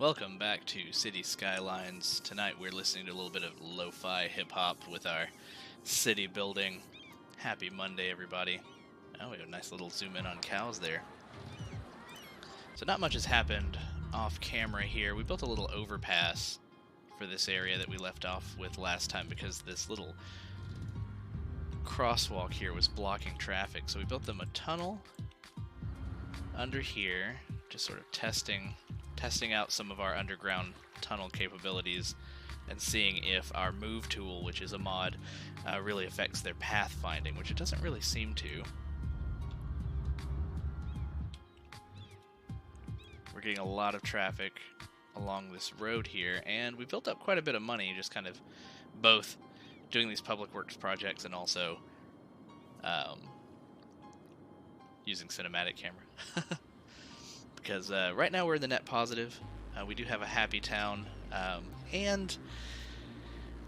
Welcome back to City Skylines. Tonight we're listening to a little bit of lo-fi hip-hop with our city building. Happy Monday, everybody. Oh, we have a nice little zoom in on cows there. So not much has happened off camera here. We built a little overpass for this area that we left off with last time because this little crosswalk here was blocking traffic. So we built them a tunnel under here, just sort of testing out some of our underground tunnel capabilities and seeing if our move tool, which is a mod, really affects their pathfinding, which it doesn't really seem to. We're getting a lot of traffic along this road here, and we built up quite a bit of money just kind of both doing these public works projects and also using cinematic camera. Because right now we're in the net positive. We do have a happy town, and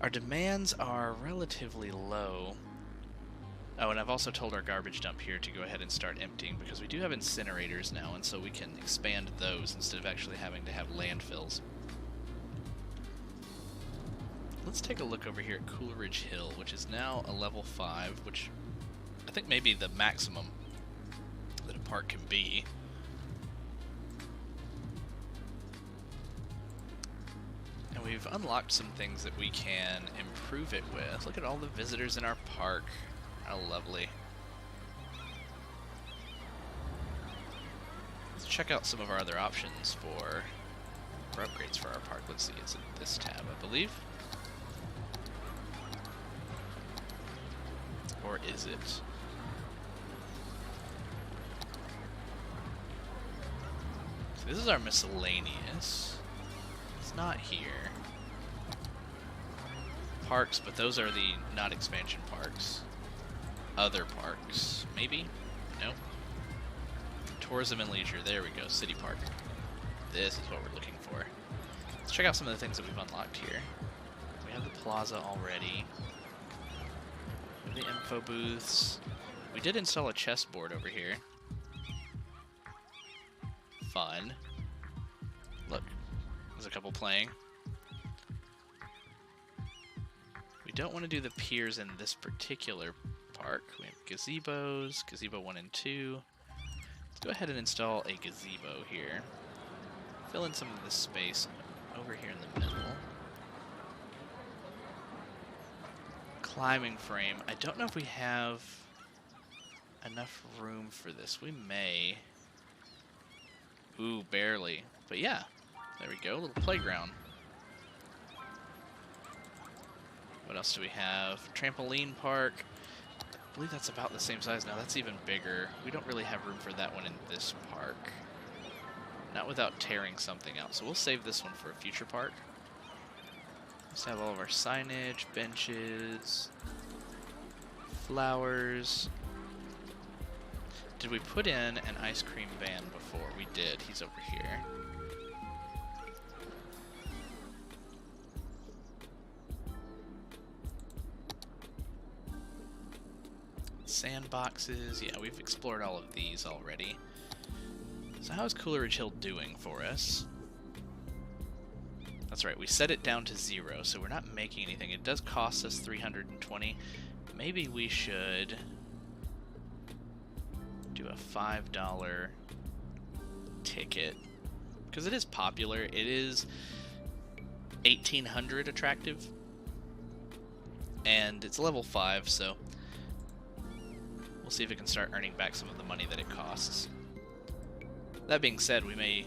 our demands are relatively low. Oh, and I've also told our garbage dump here to go ahead and start emptying because we do have incinerators now, and so we can expand those instead of actually having to have landfills. Let's take a look over here at Coleridge Hill, which is now a level 5, which I think may be the maximum that a park can be. And we've unlocked some things that we can improve it with. Look at all the visitors in our park. How lovely. Let's check out some of our other options for upgrades for our park. Let's see, it's in this tab, I believe. Or is it? So this is our miscellaneous. It's not here. Parks, but those are the not expansion parks. Other parks, maybe? No. Tourism and leisure. There we go. City Park. This is what we're looking for. Let's check out some of the things that we've unlocked here. We have the plaza already. We have the info booths. We did install a chessboard over here. Fun. Look, there's a couple playing. We don't want to do the piers in this particular park. We have gazebos, gazebo 1 and 2. Let's go ahead and install a gazebo here. Fill in some of this space over here in the middle. Climbing frame. I don't know if we have enough room for this. We may. Ooh, barely. But yeah, there we go. A little playground. What else do we have? Trampoline Park. I believe that's about the same size now. That's even bigger. We don't really have room for that one in this park. Not without tearing something out. So we'll save this one for a future park. Let's have all of our signage, benches, flowers. Did we put in an ice cream van before? We did. He's over here. Sandboxes. Yeah, we've explored all of these already. So how is Coleridge Hill doing for us? That's right, we set it down to 0, so we're not making anything. It does cost us 320. Maybe we should do a $5 ticket, because it is popular. It is 1800 attractive, and it's level 5, so we'll see if it can start earning back some of the money that it costs. That being said, we may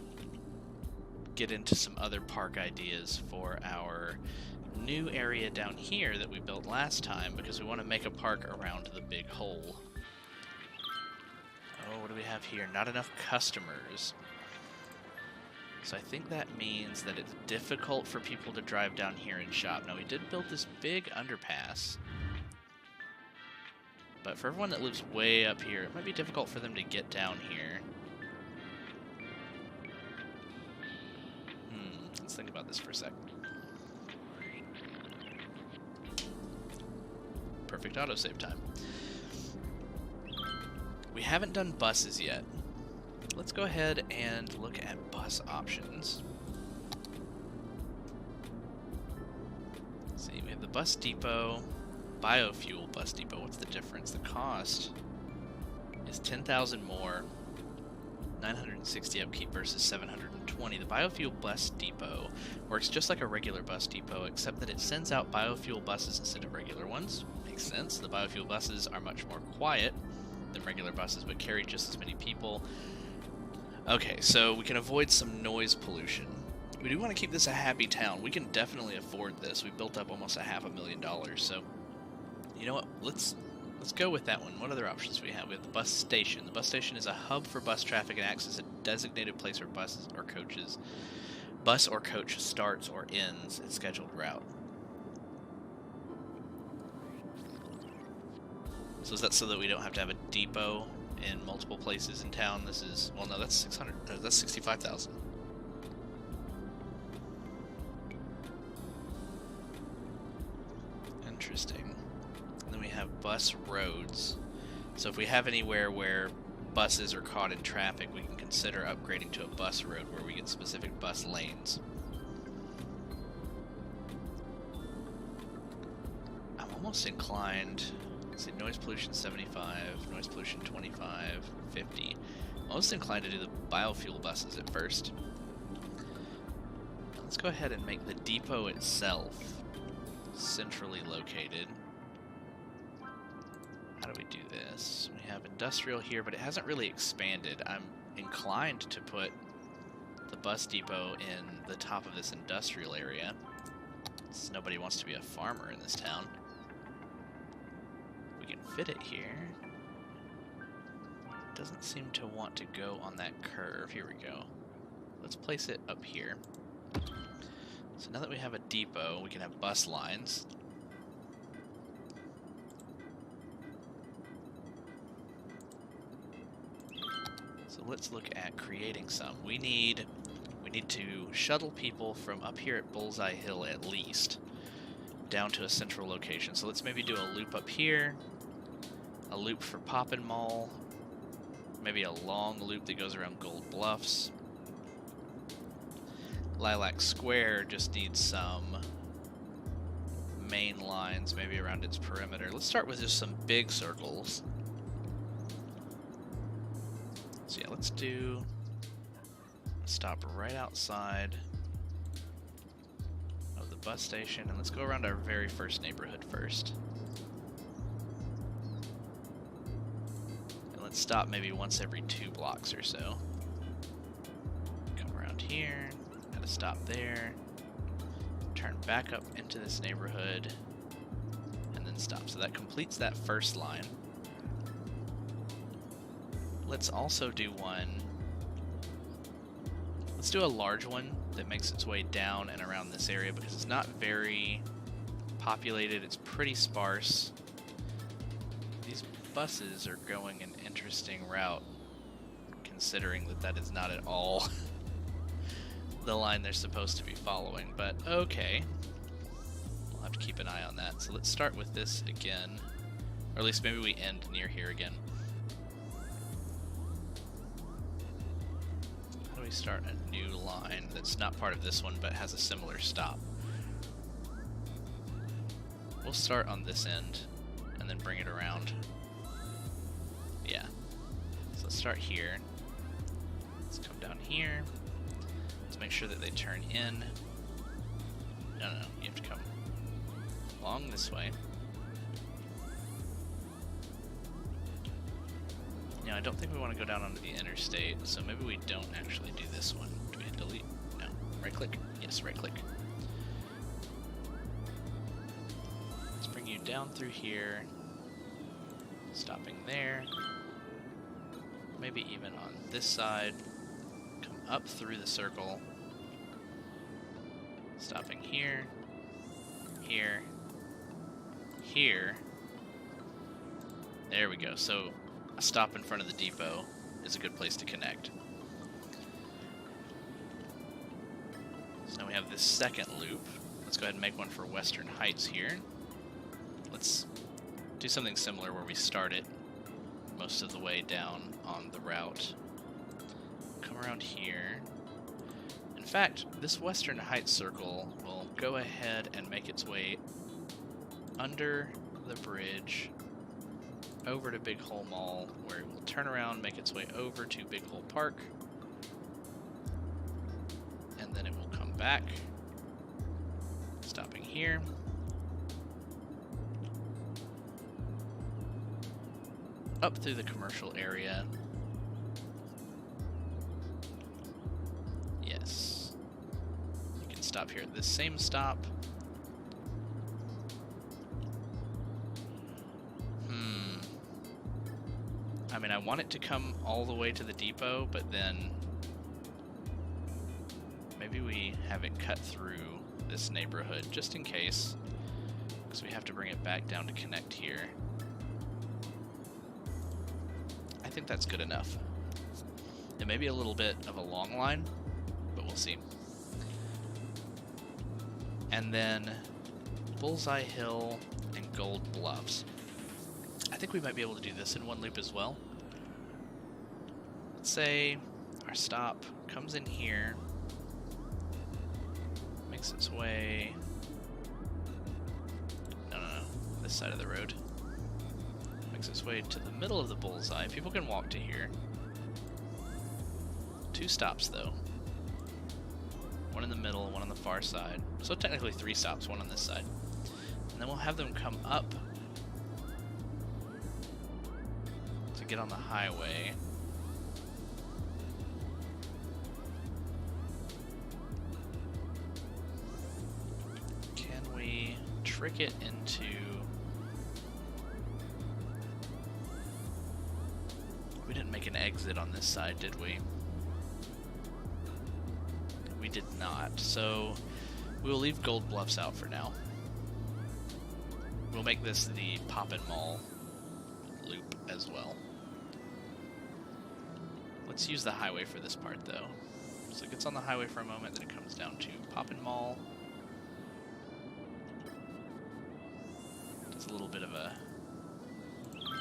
get into some other park ideas for our new area down here that we built last time, because we want to make a park around the big hole. Oh, what do we have here? Not enough customers. So I think that means that it's difficult for people to drive down here and shop. Now, we did build this big underpass, but for everyone that lives way up here, it might be difficult for them to get down here. Let's think about this for a sec. Perfect autosave time. We haven't done buses yet. Let's go ahead and look at bus options. See, we have the bus depot, biofuel bus depot. What's the difference? The cost is 10,000 more, 960 upkeep versus 720. The biofuel bus depot works just like a regular bus depot, except that it sends out biofuel buses instead of regular ones. Makes sense. The biofuel buses are much more quiet than regular buses, but carry just as many people. Okay, so we can avoid some noise pollution. We do want to keep this a happy town. We can definitely afford this. We built up almost $500,000, so you know what? Let's go with that one. What other options do we have? We have the bus station. The bus station is a hub for bus traffic and acts as a designated place where buses or coaches, bus or coach starts or ends its scheduled route. So is that so that we don't have to have a depot in multiple places in town? This is, well, no, that's 600. That's 65,000. Interesting. And then we have bus roads. So if we have anywhere where buses are caught in traffic, we can consider upgrading to a bus road where we get specific bus lanes. I'm almost inclined. Let's see, noise pollution 75, noise pollution 25, 50. I'm almost inclined to do the biofuel buses at first. Let's go ahead and make the depot itself centrally located. How do we do this? We have industrial here, but it hasn't really expanded. I'm inclined to put the bus depot in the top of this industrial area, since nobody wants to be a farmer in this town. We can fit it here. It doesn't seem to want to go on that curve. Here we go. Let's place it up here. So now that we have a depot, we can have bus lines. So let's look at creating some. We need to shuttle people from up here at Bullseye Hill at least down to a central location. So let's maybe do a loop up here, a loop for Poppin' Mall, maybe a long loop that goes around Gold Bluffs. Lilac Square just needs some main lines, maybe around its perimeter. Let's start with just some big circles. So yeah, let's stop right outside of the bus station, and let's go around our very first neighborhood first. And let's stop maybe once every 2 blocks or so. Come around here. Stop there, turn back up into this neighborhood, and then stop. So that completes that first line. Let's also do one. Let's do a large one that makes its way down and around this area because it's not very populated. It's pretty sparse. These buses are going an interesting route, considering that that is not at all the line they're supposed to be following, but okay. We'll have to keep an eye on that. So let's start with this again, or at least maybe we end near here again. How do we start a new line that's not part of this one but has a similar stop? We'll start on this end and then bring it around. Yeah. So let's start here. Let's come down here. Make sure that they turn in. No, you have to come along this way. Yeah, I don't think we want to go down onto the interstate, so maybe we don't actually do this one. Do we hit delete? No. Right click? Yes, right click. Let's bring you down through here. Stopping there. Maybe even on this side. Up through the circle, stopping here, here, here. There we go. So a stop in front of the depot is a good place to connect. So now we have this second loop. Let's go ahead and make one for Western Heights here. Let's do something similar where we start it most of the way down on the route. Come around here. In fact, this Western Heights circle will go ahead and make its way under the bridge over to Big Hole Mall, where it will turn around, make its way over to Big Hole Park, and then it will come back, stopping here. Up through the commercial area. Yes. You can stop here at this same stop. I mean, I want it to come all the way to the depot, but then maybe we have it cut through this neighborhood, just in case, because we have to bring it back down to connect here. I think that's good enough. It may be a little bit of a long line, but we'll see. And then Bullseye Hill and Gold Bluffs. I think we might be able to do this in one loop as well. Let's say our stop comes in here, makes its way, no, this side of the road, makes its way to the middle of the bullseye. People can walk to here. 2 stops though. One in the middle, one on the far side. So technically 3 stops, one on this side. And then we'll have them come up to get on the highway. Can we trick it into... We didn't make an exit on this side, did we? We did not, so we'll leave Gold Bluffs out for now. We'll make this the Poppin' Mall loop as well. Let's use the highway for this part though. So it gets on the highway for a moment, then it comes down to Poppin' Mall. Does a little bit of a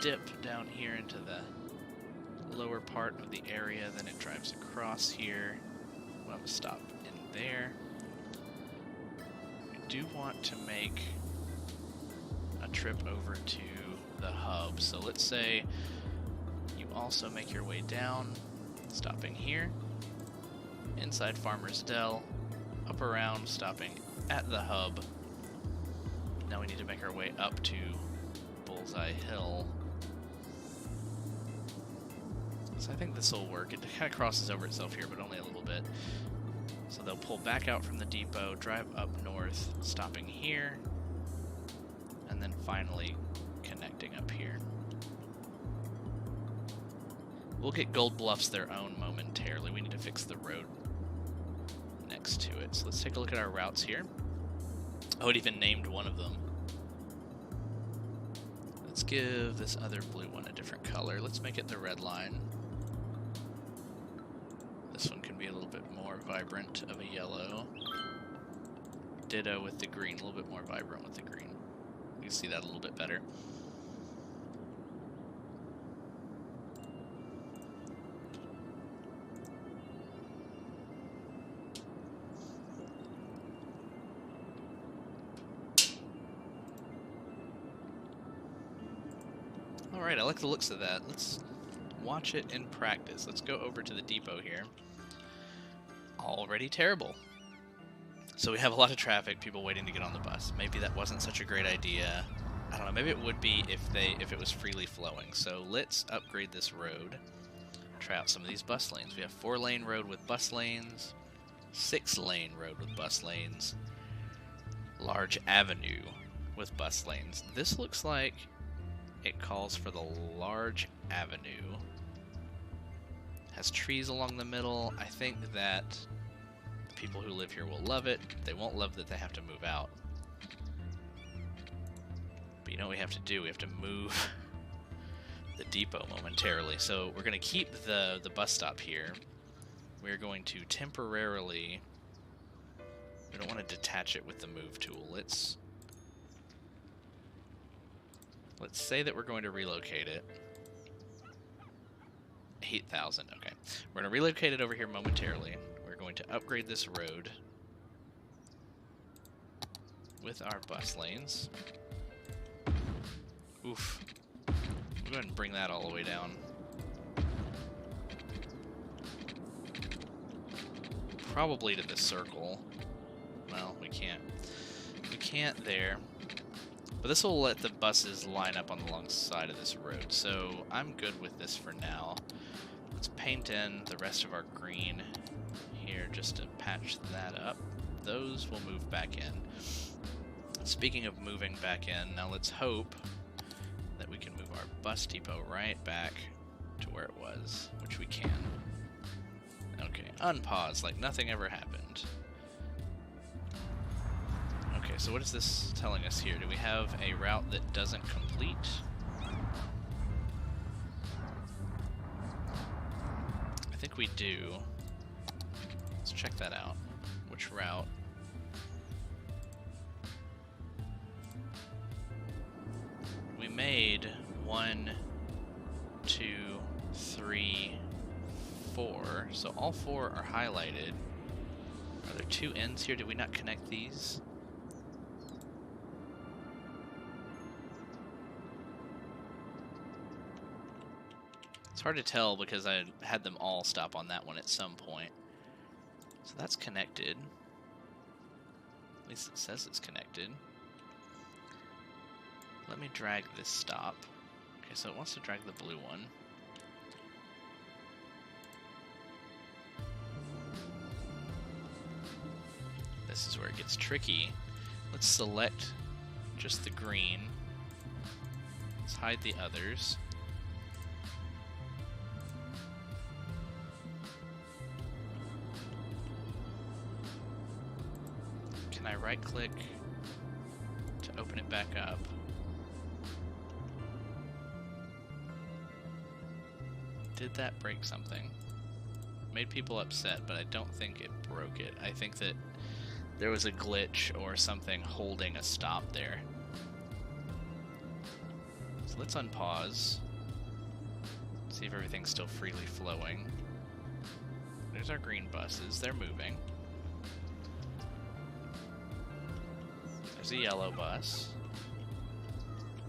dip down here into the lower part of the area, then it drives across here. We'll have a stop in there. We do want to make a trip over to the hub. So let's say you also make your way down, stopping here, inside Farmer's Dell, up around, stopping at the hub. Now we need to make our way up to Bullseye Hill. So I think this will work. It kind of crosses over itself here, but only a little bit. So they'll pull back out from the depot, drive up north, stopping here, and then finally connecting up here. We'll get Gold Bluffs their own momentarily. We need to fix the road next to it. So let's take a look at our routes here. Oh, it even named one of them. Let's give this other blue one a different color. Let's make it the red line. This one can be a little bit more vibrant of a yellow. Ditto with the green, a little bit more vibrant with the green. You can see that a little bit better. Alright, I like the looks of that. Let's watch it in practice. Let's go over to the depot here. Already terrible. So we have a lot of traffic, people waiting to get on the bus. Maybe that wasn't such a great idea. I don't know, maybe it would be if it was freely flowing. So let's upgrade this road. Try out some of these bus lanes. We have 4-lane road with bus lanes, 6-lane road with bus lanes, large avenue with bus lanes. This looks like it calls for the large avenue. Has trees along the middle. I think that the people who live here will love it. They won't love that they have to move out. But you know what we have to do? We have to move the depot momentarily. So we're going to keep the bus stop here. We're going to temporarily... We don't want to detach it with the move tool. Let's say that we're going to relocate it. 8,000, okay. We're going to relocate it over here momentarily. We're going to upgrade this road. with our bus lanes. Oof. We'll go ahead and bring that all the way down. Probably to the circle. Well, we can't. We can't there. But this will let the buses line up on the long side of this road, so I'm good with this for now. Let's paint in the rest of our green here just to patch that up. Those will move back in. Speaking of moving back in, now let's hope that we can move our bus depot right back to where it was, which we can. Okay, unpause like nothing ever happened. Okay, so what is this telling us here? Do we have a route that doesn't complete? I think we do. Let's check that out. Which route? We made 1, 2, 3, 4. So all 4 are highlighted. Are there 2 ends here? Did we not connect these? It's hard to tell because I had them all stop on that one at some point. So that's connected. At least it says it's connected. Let me drag this stop. Okay, so it wants to drag the blue one. This is where it gets tricky. Let's select just the green. Let's hide the others. Can I right click to open it back up? Did that break something? Made people upset, but I don't think it broke it. I think that there was a glitch or something holding a stop there. So let's unpause. See if everything's still freely flowing. There's our green buses. They're moving. There's a yellow bus.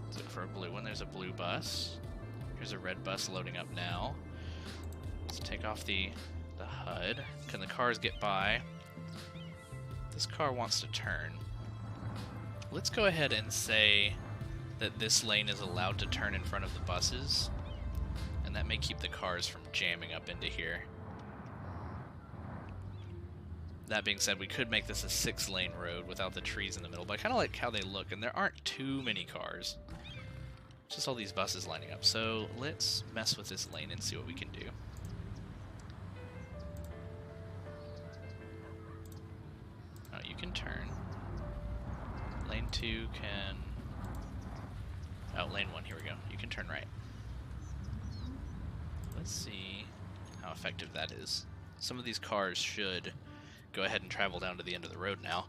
Let's look for a blue one. There's a blue bus. Here's a red bus loading up now. Let's take off the HUD. Can the cars get by? This car wants to turn. Let's go ahead and say that this lane is allowed to turn in front of the buses, and that may keep the cars from jamming up into here. That being said, we could make this a 6-lane road without the trees in the middle, but I kind of like how they look, and there aren't too many cars. It's just all these buses lining up. So let's mess with this lane and see what we can do. Oh, you can turn. Lane 2 can... Oh, lane 1, here we go. You can turn right. Let's see how effective that is. Some of these cars should go ahead and travel down to the end of the road now.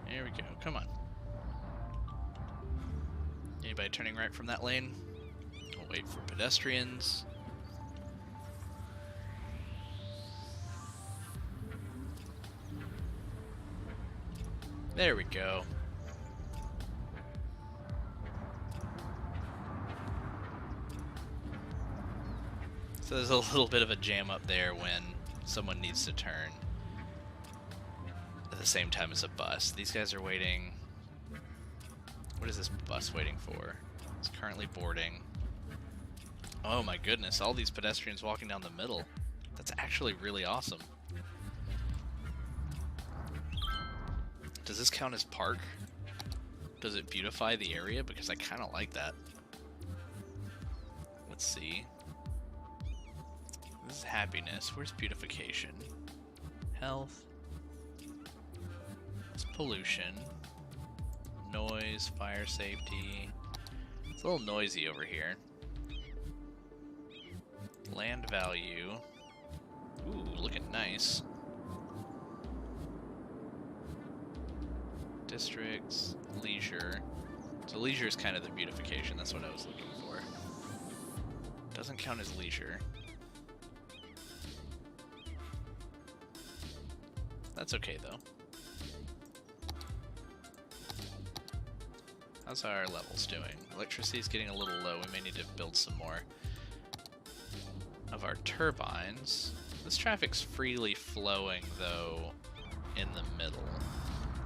There we go. Come on. Anybody turning right from that lane? We'll wait for pedestrians. There we go. So there's a little bit of a jam up there when someone needs to turn at the same time as a bus. These guys are waiting. What is this bus waiting for? It's currently boarding. Oh my goodness, all these pedestrians walking down the middle. That's actually really awesome. Does this count as park? Does it beautify the area? Because I kind of like that. Let's see. This is happiness. Where's beautification? Health. It's pollution. Noise, fire safety. It's a little noisy over here. Land value. Ooh, looking nice. Districts, leisure. So leisure is kind of the beautification. That's what I was looking for. Doesn't count as leisure. That's okay, though. How's our levels doing? Electricity is getting a little low. We may need to build some more of our turbines. This traffic's freely flowing, though, in the middle.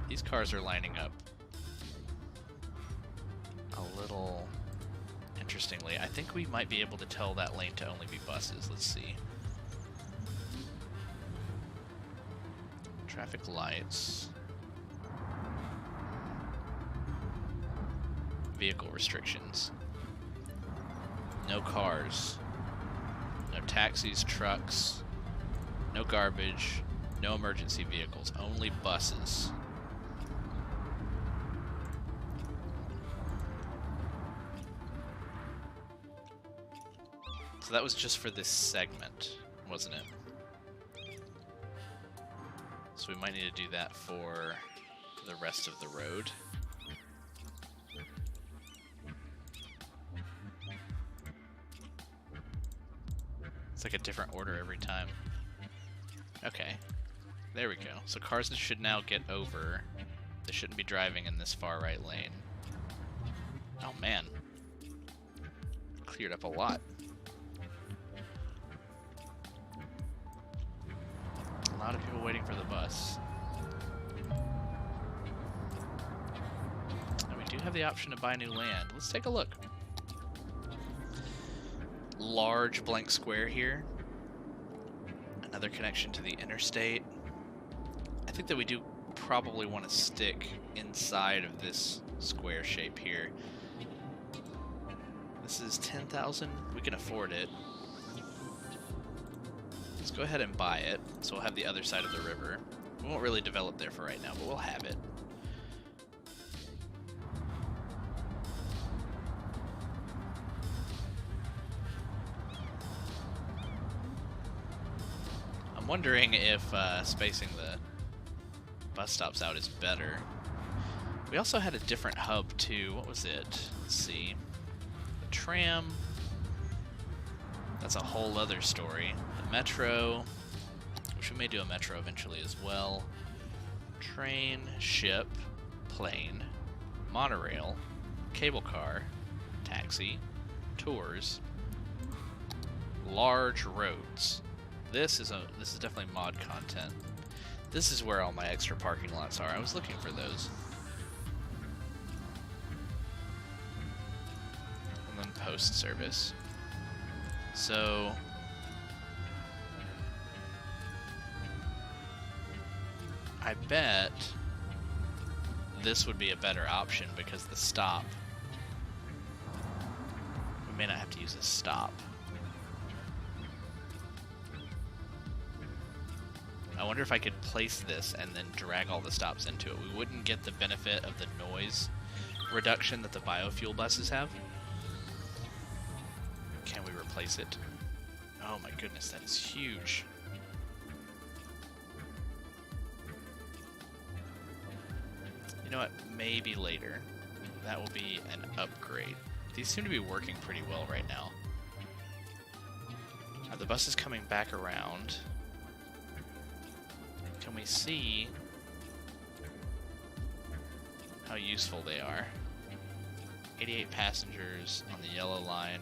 These cars are lining up a little interestingly. I think we might be able to tell that lane to only be buses. Let's see. Traffic lights. Vehicle restrictions. No cars. No taxis, trucks. No garbage. No emergency vehicles. Only buses. So that was just for this segment, wasn't it? So we might need to do that for the rest of the road. It's like a different order every time. Okay. There we go. So cars should now get over. They shouldn't be driving in this far right lane. Oh man. Cleared up a lot. A lot of people waiting for the bus. And we do have the option to buy new land. Let's take a look. Large blank square here. Another connection to the interstate. I think that we do probably want to stick inside of this square shape here. This is 10,000. We can afford it. Let's go ahead and buy it, so we'll have the other side of the river. We won't really develop there for right now, but we'll have it. I'm wondering if spacing the bus stops out is better. We also had a different hub too. What was it? Let's see. The tram. That's a whole other story. The metro, which we may do a metro eventually as well. Train, ship, plane, monorail, cable car, taxi, tours, large roads. This is definitely mod content. This is where all my extra parking lots are. I was looking for those. And then post service. So I bet this would be a better option because the stop, we may not have to use a stop. I wonder if I could place this and then drag all the stops into it. We wouldn't get the benefit of the noise reduction that the biofuel buses have. Can we replace it? Oh my goodness, that is huge. You know what? Maybe later. That will be an upgrade. These seem to be working pretty well right now. The bus is coming back around. Can we see how useful they are? 88 passengers on the yellow line.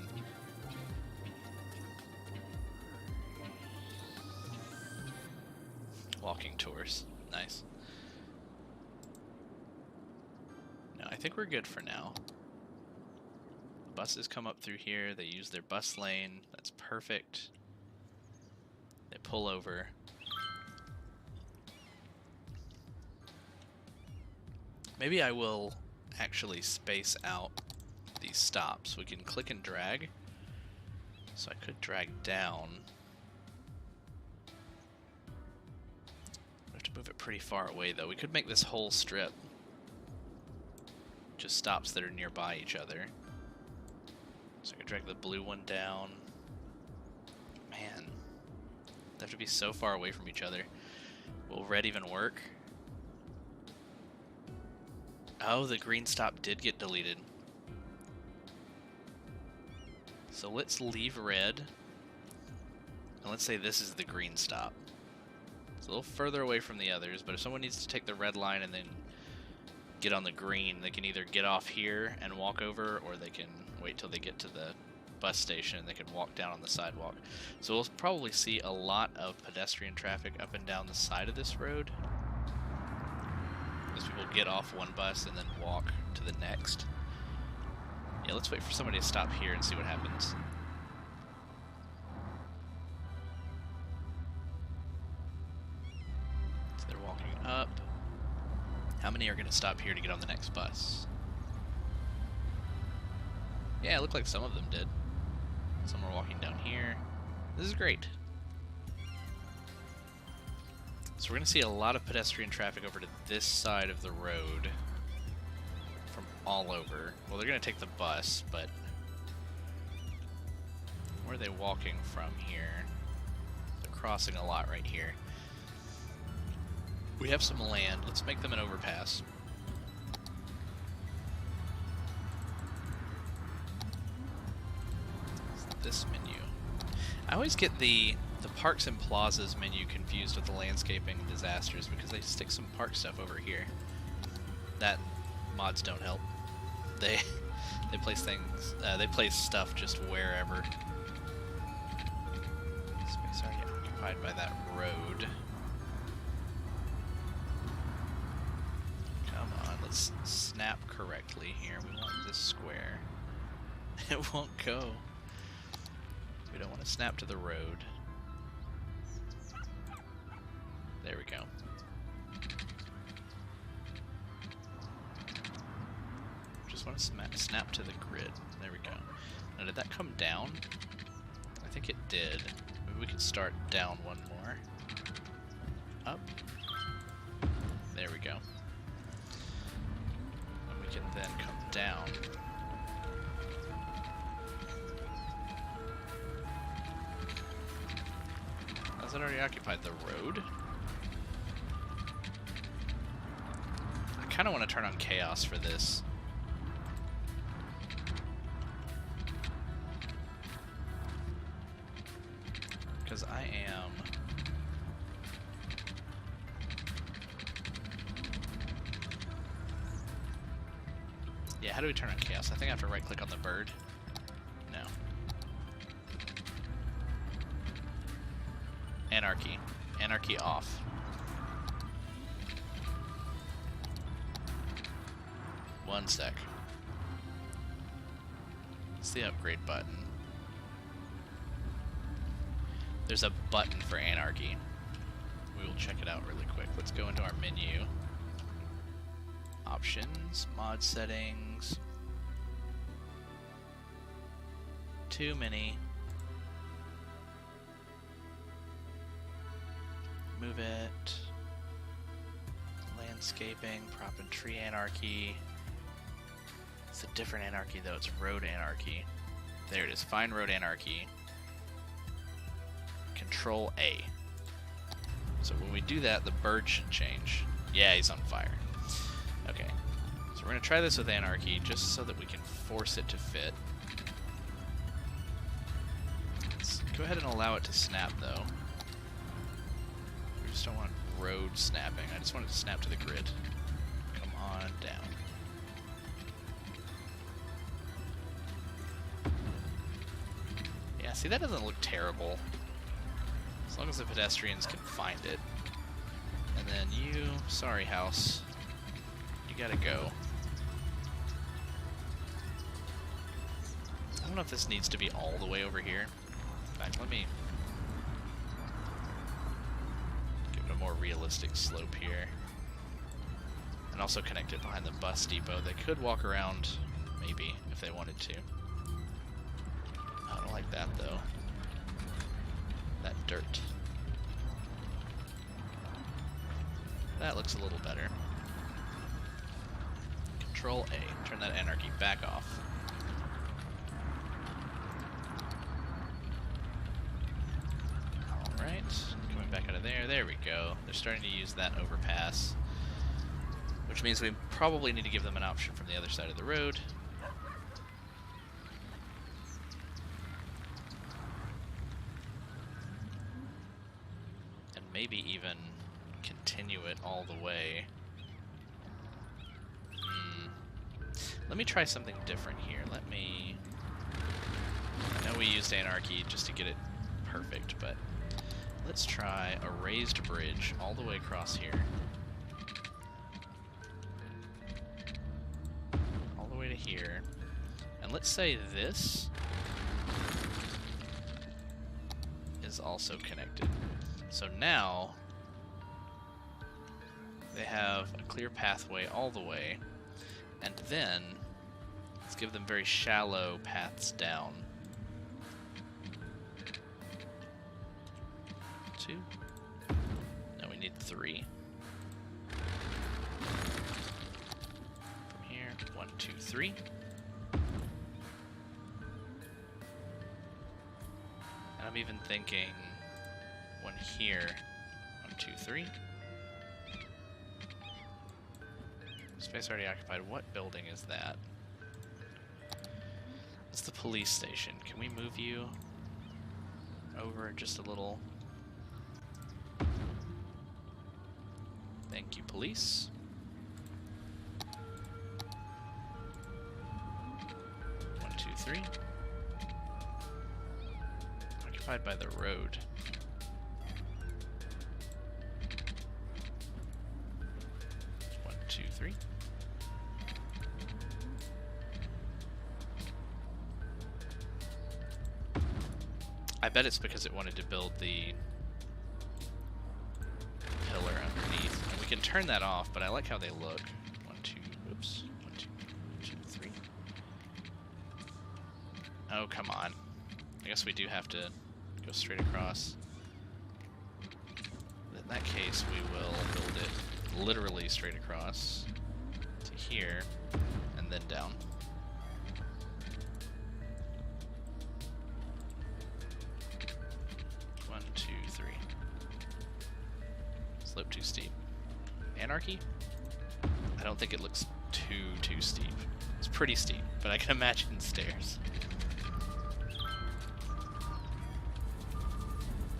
Walking tours. Nice. No, I think we're good for now. Buses come up through here. They use their bus lane. That's perfect. They pull over. Maybe I will actually space out these stops. We can click and drag. So I could drag down. We have to move it pretty far away though. We could make this whole strip just stops that are nearby each other. So I could drag the blue one down. Man, they have to be so far away from each other. Will red even work? Oh, the green stop did get deleted. So let's leave red. And let's say this is the green stop. It's a little further away from the others, but if someone needs to take the red line and then get on the green, they can either get off here and walk over, or they can wait till they get to the bus station and they can walk down on the sidewalk. So we'll probably see a lot of pedestrian traffic up and down the side of this road, as people get off one bus and then walk to the next. Yeah, let's wait for somebody to stop here and see what happens. So they're walking up. How many are going to stop here to get on the next bus? Yeah, it looked like some of them did. Some are walking down here. This is great. So we're going to see a lot of pedestrian traffic over to this side of the road from all over. Well, they're going to take the bus, but where are they walking from here? They're crossing a lot right here. We have some land. Let's make them an overpass. This menu. I always get the Parks and Plazas menu confused with the landscaping and disasters because they stick some park stuff over here. That mods don't help. They place things. They place stuff just wherever. Space already occupied by that road. Come on, let's snap correctly here. We want this square. It won't go. We don't want to snap to the road. There we go. Just want to snap to the grid. There we go. Now, did that come down? I think it did. Maybe we could start down one more. Up. There we go. And we can then come down. Has it already occupied the road? I kind of want to turn on chaos for this. Because I am... Yeah, how do we turn on chaos? I think I have to right click on the bird. No. Anarchy. Anarchy off. One sec. It's the upgrade button. There's a button for anarchy. We will check it out really quick. Let's go into our menu. Options, mod settings. Too many. Move it. Landscaping, prop and tree anarchy. It's a different anarchy though, it's road anarchy. There it is, find road anarchy. Control A. So when we do that, the bird should change. Yeah, he's on fire. Okay, so we're going to try this with anarchy just so that we can force it to fit. Let's go ahead and allow it to snap though. We just don't want road snapping. I just want it to snap to the grid. Come on down. Yeah, see, that doesn't look terrible. As long as the pedestrians can find it. And then you, sorry house, you gotta go. I don't know if this needs to be all the way over here. In fact, let me give it a more realistic slope here. And also connect it behind the bus depot. They could walk around, maybe, if they wanted to. I don't like that, though. That dirt. That looks a little better. Control A. Turn that anarchy back off. Alright. Coming back out of there. There we go. They're starting to use that overpass. Which means we probably need to give them an option from the other side of the road. Maybe even continue it all the way. Let me try something different here. I know we used Anarchy just to get it perfect, but let's try a raised bridge all the way across here. All the way to here. And let's say this is also connected. So now they have a clear pathway all the way, and then let's give them very shallow paths down. 2. Now we need 3. From here, 1, 2, 3. And I'm even thinking one here. 1, 2, 3. Space already occupied. What building is that? It's the police station. Can we move you over just a little? Thank you, police. 1, 2, 3. Occupied by the road. 1, 2, 3. I bet it's because it wanted to build the pillar underneath. And we can turn that off, but I like how they look. 1, 2, oops. 1, 2, 2, 3. Oh, come on. I guess we do have to go straight across. In that case, we will build it literally straight across to here, and then down. Slope too steep. Anarchy? I don't think it looks too steep. It's pretty steep, but I can imagine stairs.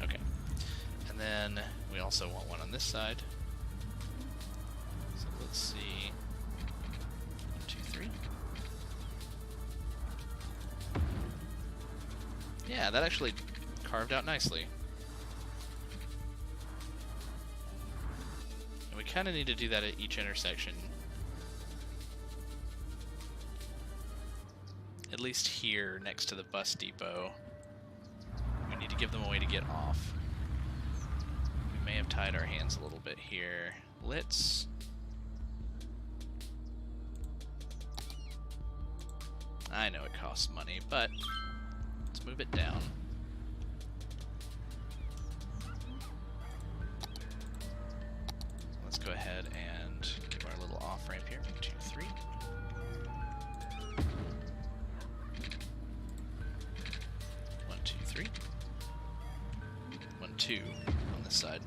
Okay. And then we also want one on this side. So let's see. 1, 2, 3. Yeah, that actually carved out nicely. We kind of need to do that at each intersection. At least here, next to the bus depot. We need to give them a way to get off. We may have tied our hands a little bit here. Let's... I know it costs money, but let's move it down. Go ahead and give our little off ramp here. 1, 2, 3. 1, 2, 3. 1, 2 on this side.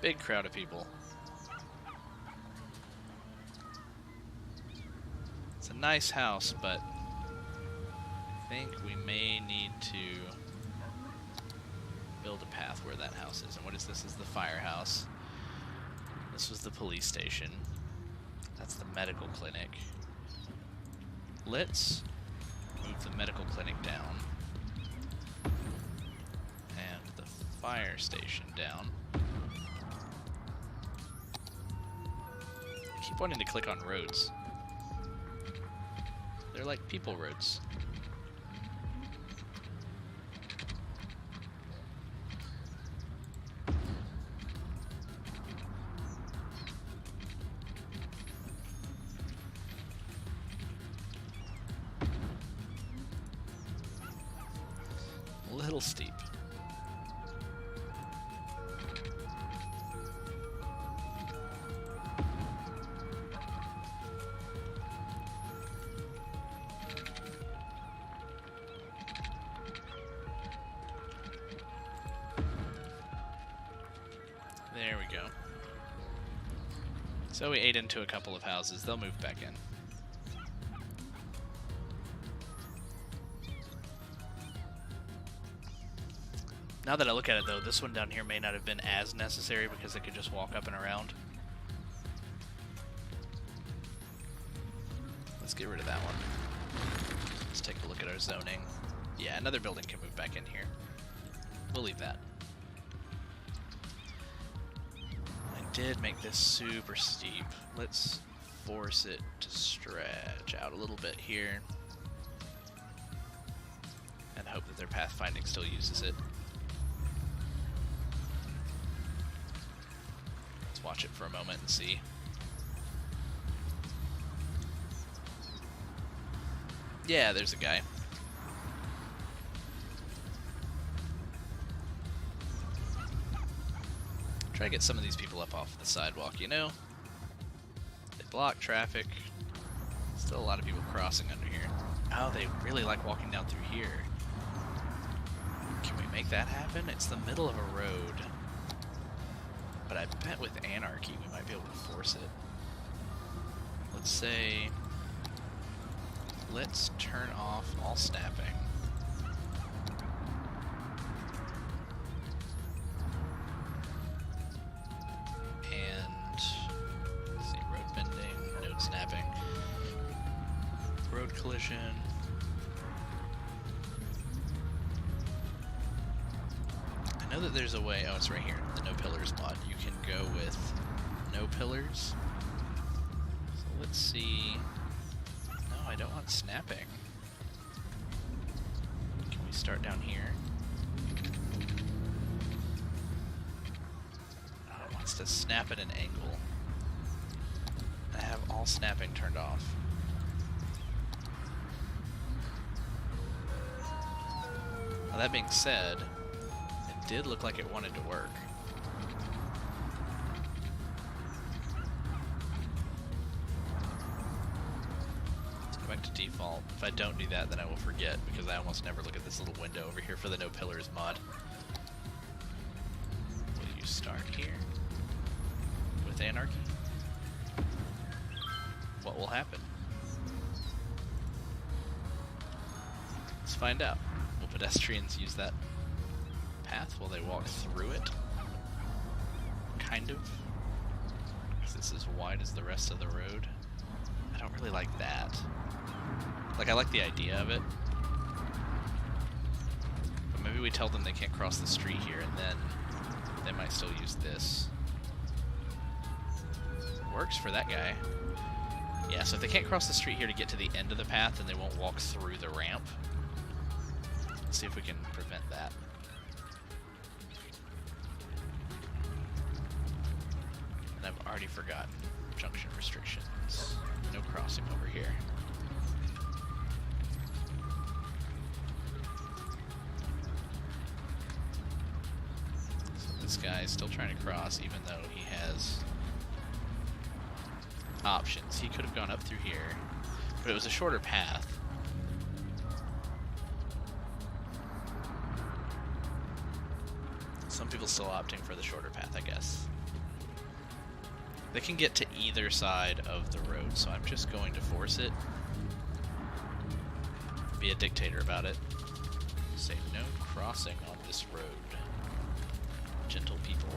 Big crowd of people. It's a nice house, but I think we may need to build a path where that house is. And what is this? This is the firehouse. This was the police station. That's the medical clinic. Let's move the medical clinic down. And the fire station down. I keep wanting to click on roads. They're like people roads. A little steep. There we go. So we ate into a couple of houses. They'll move back in. Now that I look at it, though, this one down here may not have been as necessary because they could just walk up and around. Let's get rid of that one. Let's take a look at our zoning. Yeah, another building can move back in here. We'll leave that. I did make this super steep. Let's force it to stretch out a little bit here. And hope that their pathfinding still uses it. Let's watch it for a moment and see. Yeah, there's a guy. Try to get some of these people up off the sidewalk, you know? They block traffic. Still a lot of people crossing under here. Oh, they really like walking down through here. Can we make that happen? It's the middle of a road. But I bet with anarchy we might be able to force it. Let's say... Let's turn off all snapping. And let's see, road bending, node snapping, road collision. I know that there's a way, oh, it's right here, the no pillars mod. You can go with no pillars. So let's see. No, I don't want snapping. Can we start down here? Oh, it wants to snap at an angle. I have all snapping turned off. Now, that being said, it did look like it wanted to work. To default. If I don't do that, then I will forget, because I almost never look at this little window over here for the no pillars mod. Will you start here with anarchy? What will happen? Let's find out. Will pedestrians use that path while they walk through it? Kind of. Because this is wide as the rest of the road. I don't really like that. Like, I like the idea of it. But maybe we tell them they can't cross the street here, and then they might still use this. Works for that guy. Yeah, so if they can't cross the street here to get to the end of the path, then they won't walk through the ramp. Let's see if we can prevent that. And I've already forgotten junction restrictions. No crossing over here. This guy is still trying to cross, even though he has options. He could have gone up through here, but it was a shorter path. Some people still opting for the shorter path, I guess. They can get to either side of the road, so I'm just going to force it. Be a dictator about it. Say no crossing on this road. Gentle people.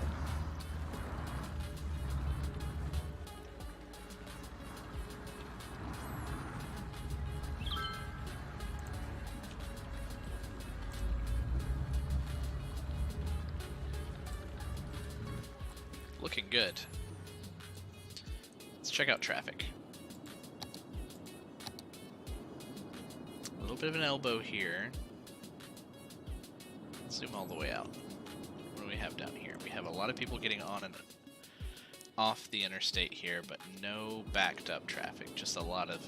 Looking good. Let's check out traffic. A little bit of an elbow here. Zoom all the way out. What do we have down here? We have a lot of people getting on and off the interstate here, but no backed up traffic. Just a lot of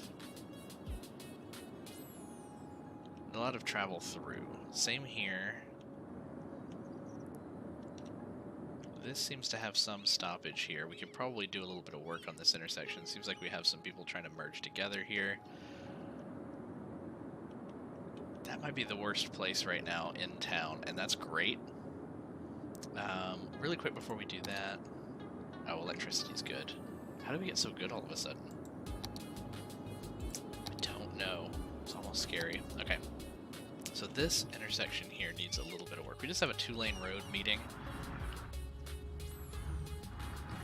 travel through. Same here. This seems to have some stoppage here. We could probably do a little bit of work on this intersection. Seems like we have some people trying to merge together here. That might be the worst place right now in town, and that's great. Really quick before we do that. Oh, electricity's good. How did we get so good all of a sudden? I don't know. It's almost scary. Okay. So this intersection here needs a little bit of work. We just have a 2-lane road meeting.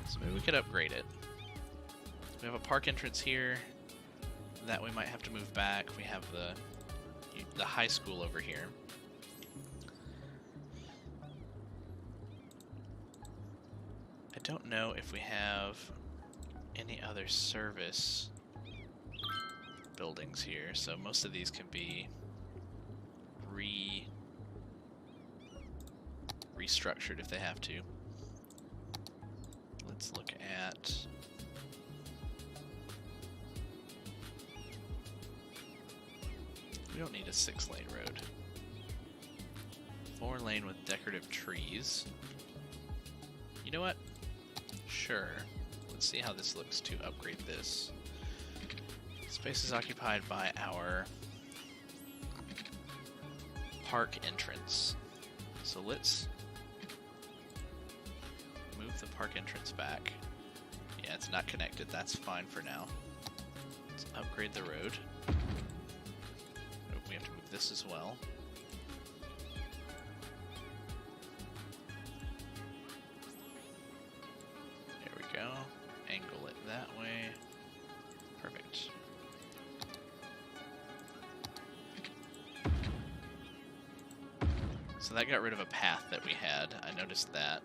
So maybe we could upgrade it. We have a park entrance here. That we might have to move back. We have the high school over here. I don't know if we have any other service buildings here, so most of these can be restructured if they have to. Let's look at we don't need a 6-lane road. 4-lane with decorative trees. You know what? Sure. Let's see how this looks to upgrade this. Space is occupied by our park entrance. So let's move the park entrance back. Yeah, it's not connected. That's fine for now. Let's upgrade the road. Oh, we have to move this as well. There we go. Angle it that way. Perfect. So that got rid of a path that we had. I noticed that.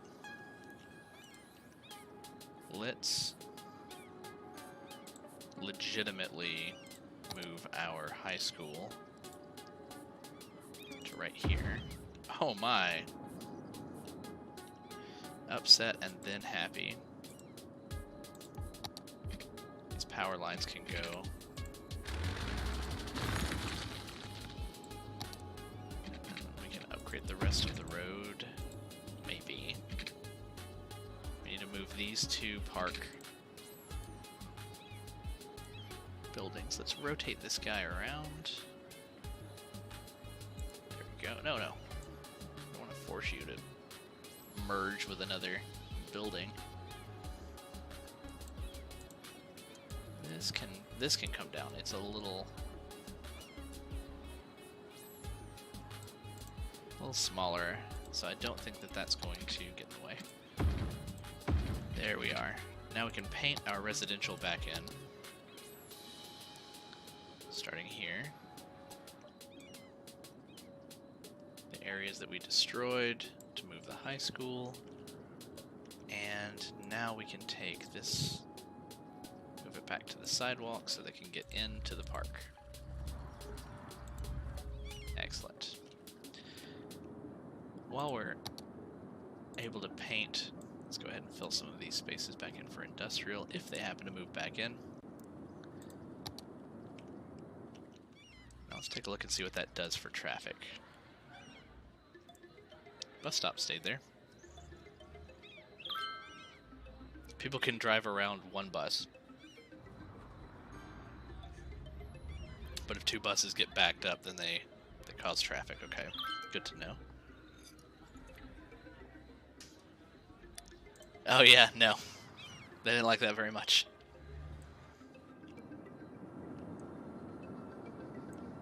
Let's legitimately move our high school to right here. Oh my. Upset and then happy. These power lines can go. We can upgrade the rest of the road. Maybe. We need to move these 2 park buildings. Let's rotate this guy around. There we go. No, no. I don't want to force you to merge with another building. This can come down. It's a little smaller, so I don't think that that's going to get in the way. There we are. Now we can paint our residential back in. Starting here. The areas that we destroyed to move the high school. And now we can take this, move it back to the sidewalk so they can get into the park. Excellent. While we're able to paint, let's go ahead and fill some of these spaces back in for industrial if they happen to move back in. Now let's take a look and see what that does for traffic. Bus stop stayed there. People can drive around one bus. But if 2 buses get backed up, then they cause traffic. Okay, good to know. Oh yeah, no. They didn't like that very much.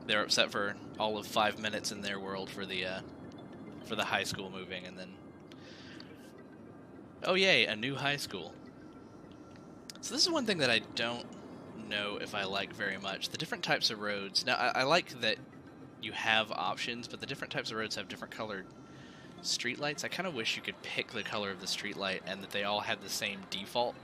They were upset for all of 5 minutes in their world for the high school moving, and then, oh yay, a new high school. So this is one thing that I don't know if I like very much. The different types of roads. Now I like that you have options, but the different types of roads have different colored streetlights. I kind of wish you could pick the color of the streetlight and that they all had the same default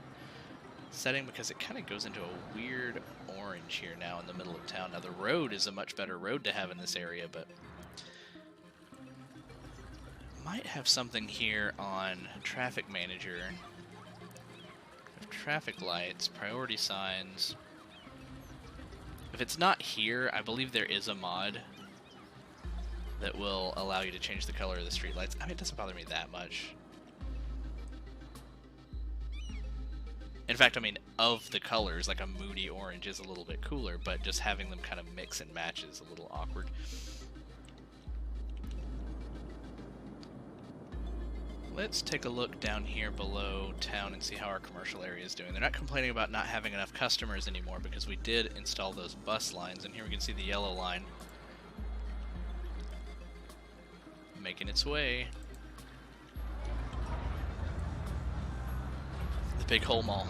setting, because it kind of goes into a weird orange here now in the middle of town. Now the road is a much better road to have in this area, but might have something here on traffic manager. Traffic lights, priority signs. If it's not here, I believe there is a mod that will allow you to change the color of the streetlights. I mean, it doesn't bother me that much. In fact, I mean, of the colors, like a moody orange is a little bit cooler, but just having them kind of mix and match is a little awkward. Let's take a look down here below town and see how our commercial area is doing. They're not complaining about not having enough customers anymore because we did install those bus lines, and here we can see the yellow line making its way. The Big Hole Mall.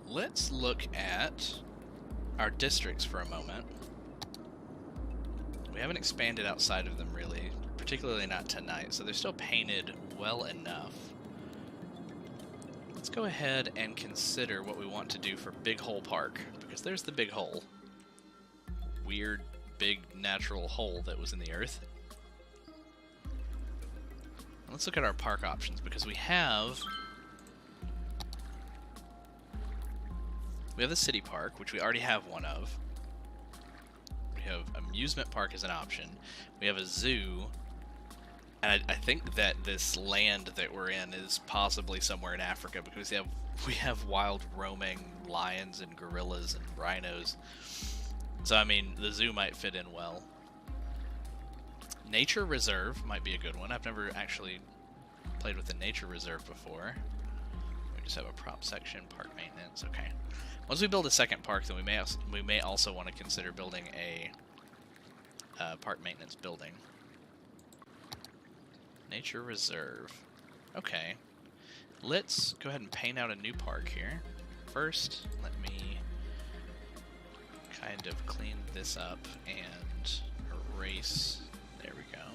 Let's look at our districts for a moment. We haven't expanded outside of them really, particularly not tonight, so they're still painted well enough. Let's go ahead and consider what we want to do for Big Hole Park, because there's the big hole. Weird, big, natural hole that was in the earth. And let's look at our park options, because we have the city park, which we already have one of. We have amusement park as an option. We have a zoo. And I think that this land that we're in is possibly somewhere in Africa, because we have wild roaming lions and gorillas and rhinos. So I mean, the zoo might fit in well. Nature reserve might be a good one. I've never actually played with the nature reserve before. We just have a prop section, park maintenance. Okay. Once we build a second park, then we may also want to consider building a park maintenance building. Nature reserve. Okay. Let's go ahead and paint out a new park here. First, let me kind of clean this up and erase. There we go.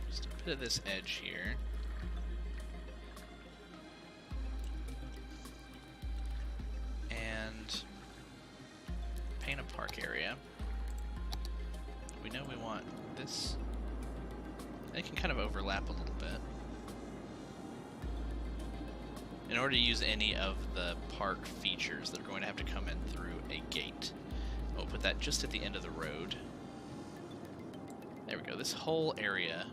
Just a bit of this edge here. And paint a park area. We know we want this. They can kind of overlap a little bit. In order to use any of the park features, they're going to have to come in through a gate. We'll put that just at the end of the road. There we go. This whole area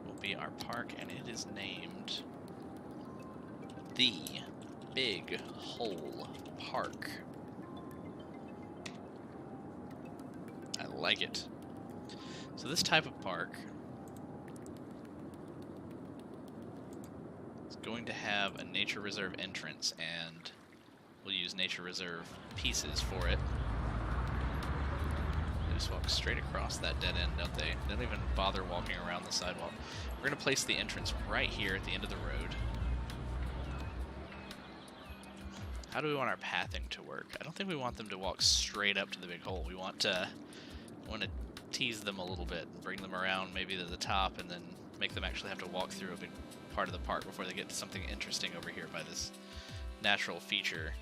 will be our park, and it is named the Big Hole Park. I like it. So this type of park is going to have a nature reserve entrance, and we'll use nature reserve pieces for it. They just walk straight across that dead end, don't they? They don't even bother walking around the sidewalk. We're going to place the entrance right here at the end of the road. How do we want our pathing to work? I don't think we want them to walk straight up to the big hole. We want to tease them a little bit and bring them around maybe to the top, and then make them actually have to walk through a big part of the park before they get to something interesting over here by this natural feature.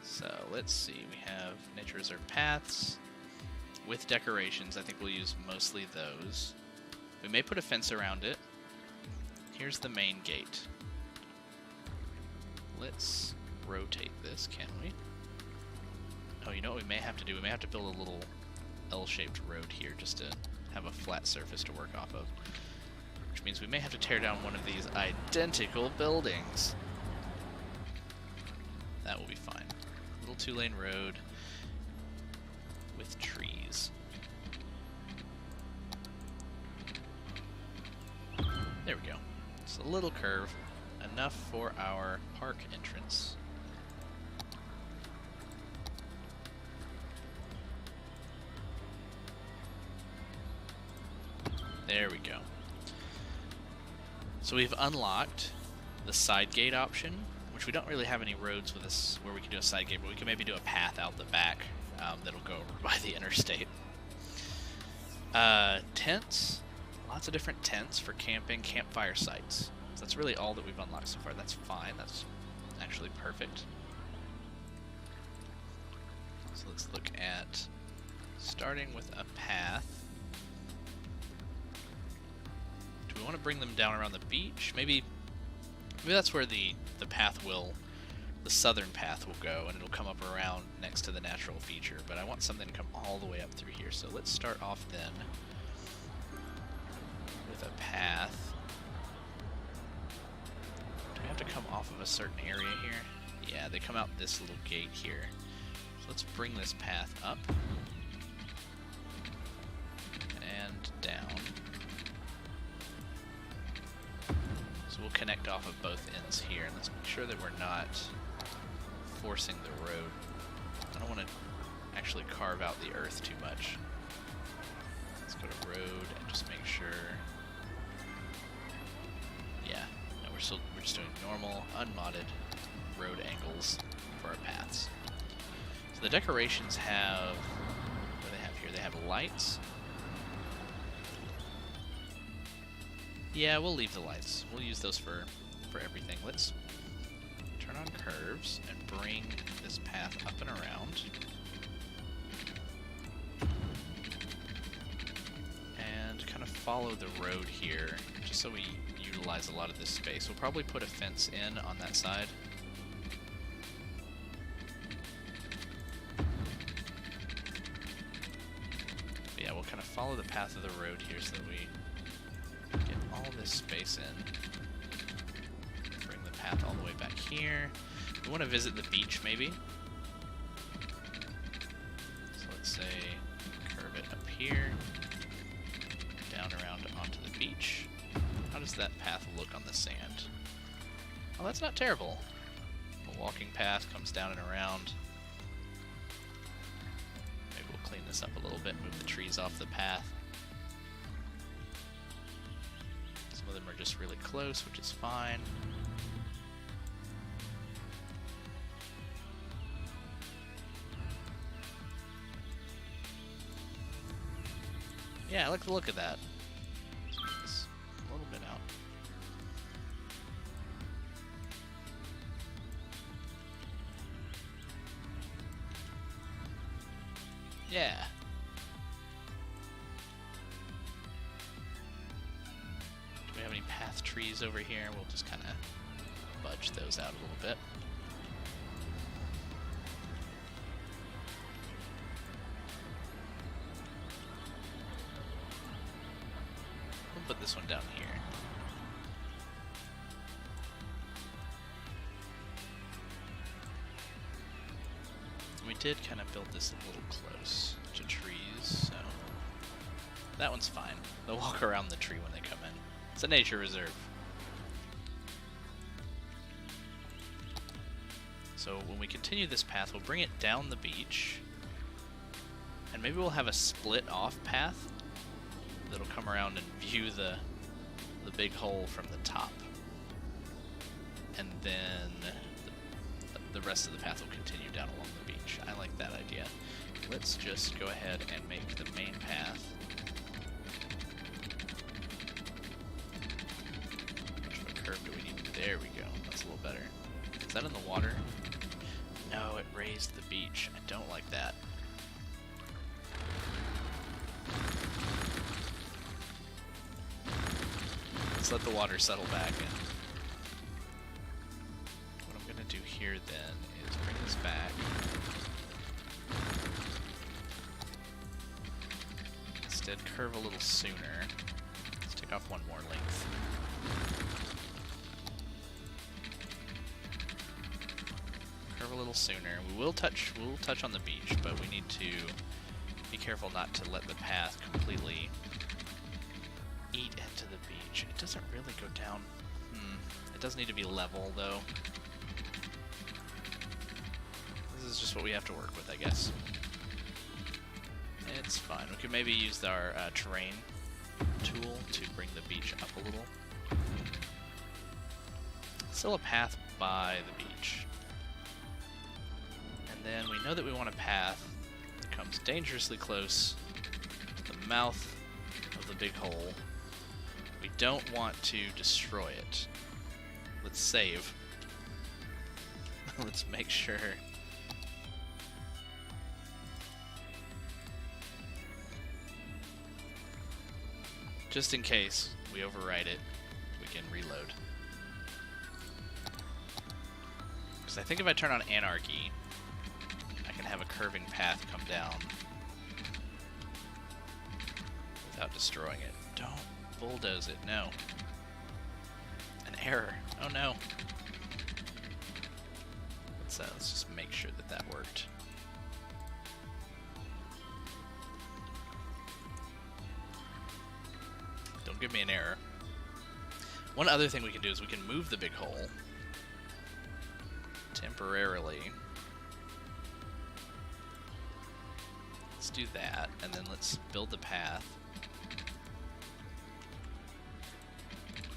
So let's see, we have nature reserve paths with decorations. I think we'll use mostly those. We may put a fence around it. Here's the main gate. Let's rotate this, can we? Oh, you know what we may have to do? We may have to build a little L-shaped road here just to have a flat surface to work off of. Which means we may have to tear down one of these identical buildings. That will be fine. Little two-lane road with trees. There we go. Just a little curve, enough for our park entrance. There we go. So we've unlocked the side gate option, which we don't really have any roads with this where we can do a side gate, but we can maybe do a path out the back that'll go over by the interstate. Tents. Lots of different tents for camping, campfire sites. So that's really all that we've unlocked so far. That's fine. That's actually perfect. So let's look at starting with a path. Do we want to bring them down around the beach? Maybe that's where the path will, the southern path will go, and it'll come up around next to the natural feature. But I want something to come all the way up through here. So let's start off then with a path. Do we have to come off of a certain area here? Yeah, they come out this little gate here. So let's bring this path up and down. So we'll connect off of both ends here, and let's make sure that we're not forcing the road. I don't want to actually carve out the earth too much. Let's go to road and just make sure. Yeah, no, we're just doing normal, unmodded road angles for our paths. So the decorations have, what do they have here? They have lights. Yeah, we'll leave the lights. We'll use those for everything. Let's turn on curves and bring this path up and around. And kind of follow the road here, just so we utilize a lot of this space. We'll probably put a fence in on that side. But yeah, we'll kind of follow the path of the road here so that we get all this space in. Bring the path all the way back here. We want to visit the beach, maybe. So let's say curve it up here, down around onto the beach. How does that path look on the sand? Oh, that's not terrible. A walking path comes down and around. Maybe we'll clean this up a little bit, move the trees off the path. Some of them are just really close, which is fine. Yeah, I like the look of that. It's a little bit out. Yeah. Do we have any path trees over here? We'll just kind of budge those out a little bit. Put this one down here. We did kind of build this a little close to trees, so that one's fine. They'll walk around the tree when they come in. It's a nature reserve. So when we continue this path, we'll bring it down the beach, and maybe we'll have a split off path that'll come around and view the big hole from the top, and then the rest of the path will continue down along the beach. I like that idea. Let's just go ahead and make the main path. Which curve do we need? There we go. That's a little better. Is that in the water? No, it raised the beach. I don't like that. Let's let the water settle back in. What I'm going to do here then is bring this back. Instead, curve a little sooner. Let's take off one more length. Curve a little sooner. We'll touch on the beach, but we need to be careful not to let the path completely eat into the beach. It doesn't really go down. It does need to be level, though. This is just what we have to work with, I guess. It's fine. We could maybe use our terrain tool to bring the beach up a little. Still a path by the beach. And then we know that we want a path that comes dangerously close to the mouth of the big hole. We don't want to destroy it. Let's save. Let's make sure. Just in case we overwrite it, we can reload. Because I think if I turn on Anarchy, I can have a curving path come down without destroying it. Don't bulldoze it, no. An error. Oh no. Let's just make sure that that worked. Don't give me an error. One other thing we can do is we can move the big hole temporarily. Let's do that, and then let's build the path.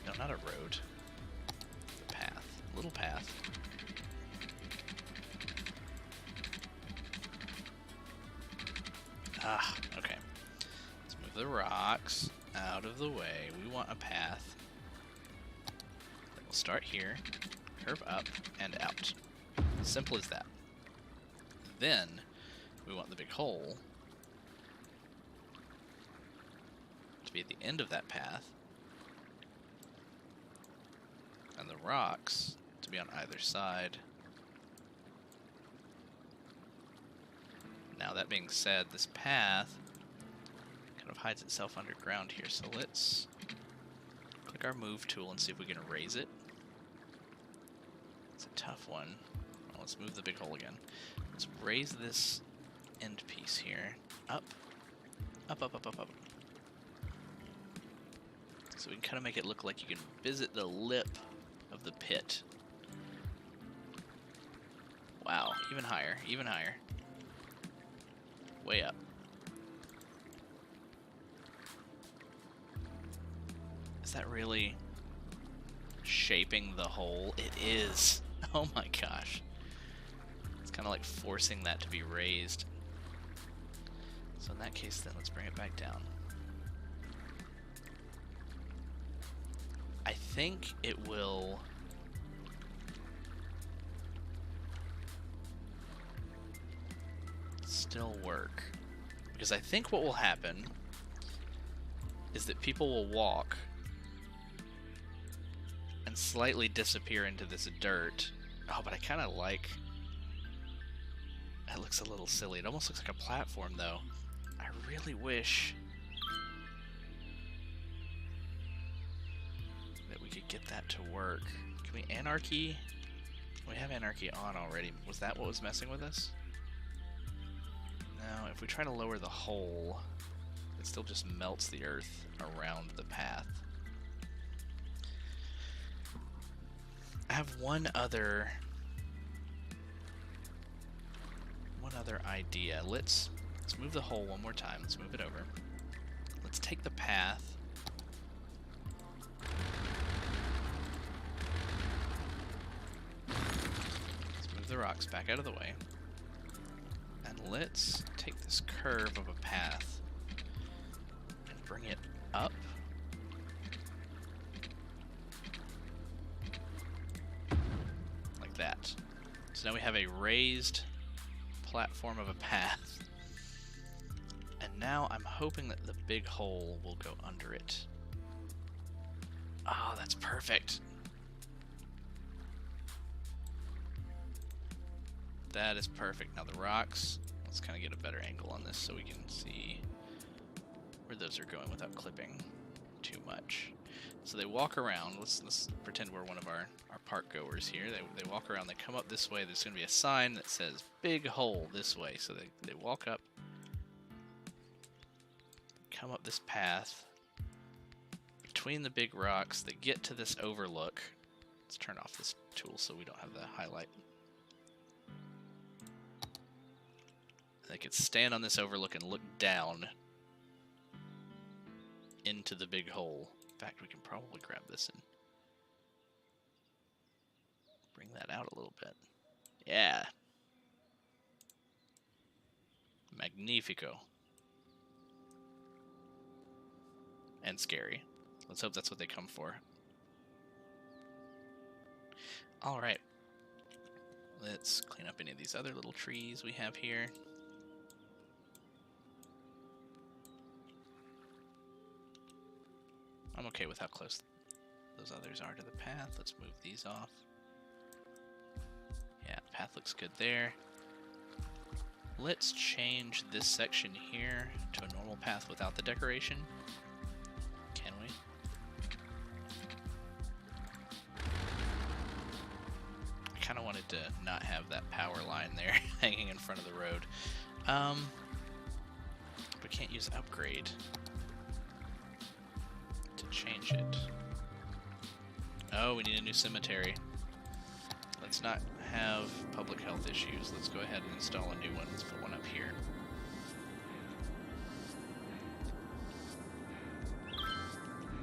No, not a road. A path. A little path. Ah, okay. Let's move the rocks out of the way. We want a path. Then we'll start here, curve up, and out. Simple as that. Then, we want the big hole to be at the end of that path, and the rocks to be on either side. Now, that being said, this path kind of hides itself underground here, so let's click our move tool and see if we can erase it. It's a tough one. Well, let's move the big hole again. Let's raise this end piece here up, up, up, up, up, up. So we can kind of make it look like you can visit the lip of the pit. Wow, even higher, even higher. Way up. Is that really shaping the hole? It is. Oh my gosh. It's kind of like forcing that to be raised. So in that case, then let's bring it back down. I think it will still work, because I think what will happen is that people will walk and slightly disappear into this dirt. Oh, but I kind of like... It looks a little silly. It almost looks like a platform, though. I really wish that we could get that to work. Can we anarchy? We have anarchy on already. Was that what was messing with us? Now, if we try to lower the hole, it still just melts the earth around the path. I have one other idea. Let's move the hole one more time. Let's move it over. Let's take the path. Let's move the rocks back out of the way. And let's take this curve of a path and bring it up. Like that. So now we have a raised platform of a path. And now I'm hoping that the big hole will go under it. Oh, that's perfect. That is perfect. Now the rocks, let's kind of get a better angle on this so we can see where those are going without clipping too much. So they walk around. Let's pretend we're one of our park goers here. They walk around, they come up this way. There's going to be a sign that says big hole this way. So they walk up, come up this path between the big rocks. They get to this overlook. Let's turn off this tool so we don't have the highlight. They could stand on this overlook and look down into the big hole. In fact, we can probably grab this and bring that out a little bit. Yeah. Magnifico. And scary. Let's hope that's what they come for. Alright. Let's clean up any of these other little trees we have here. I'm okay with how close those others are to the path. Let's move these off. Yeah, the path looks good there. Let's change this section here to a normal path without the decoration. Can we? I kind of wanted to not have that power line there hanging in front of the road. But can't use upgrade to change it. Oh, we need a new cemetery. Let's not have public health issues. Let's go ahead and install a new one. Let's put one up here.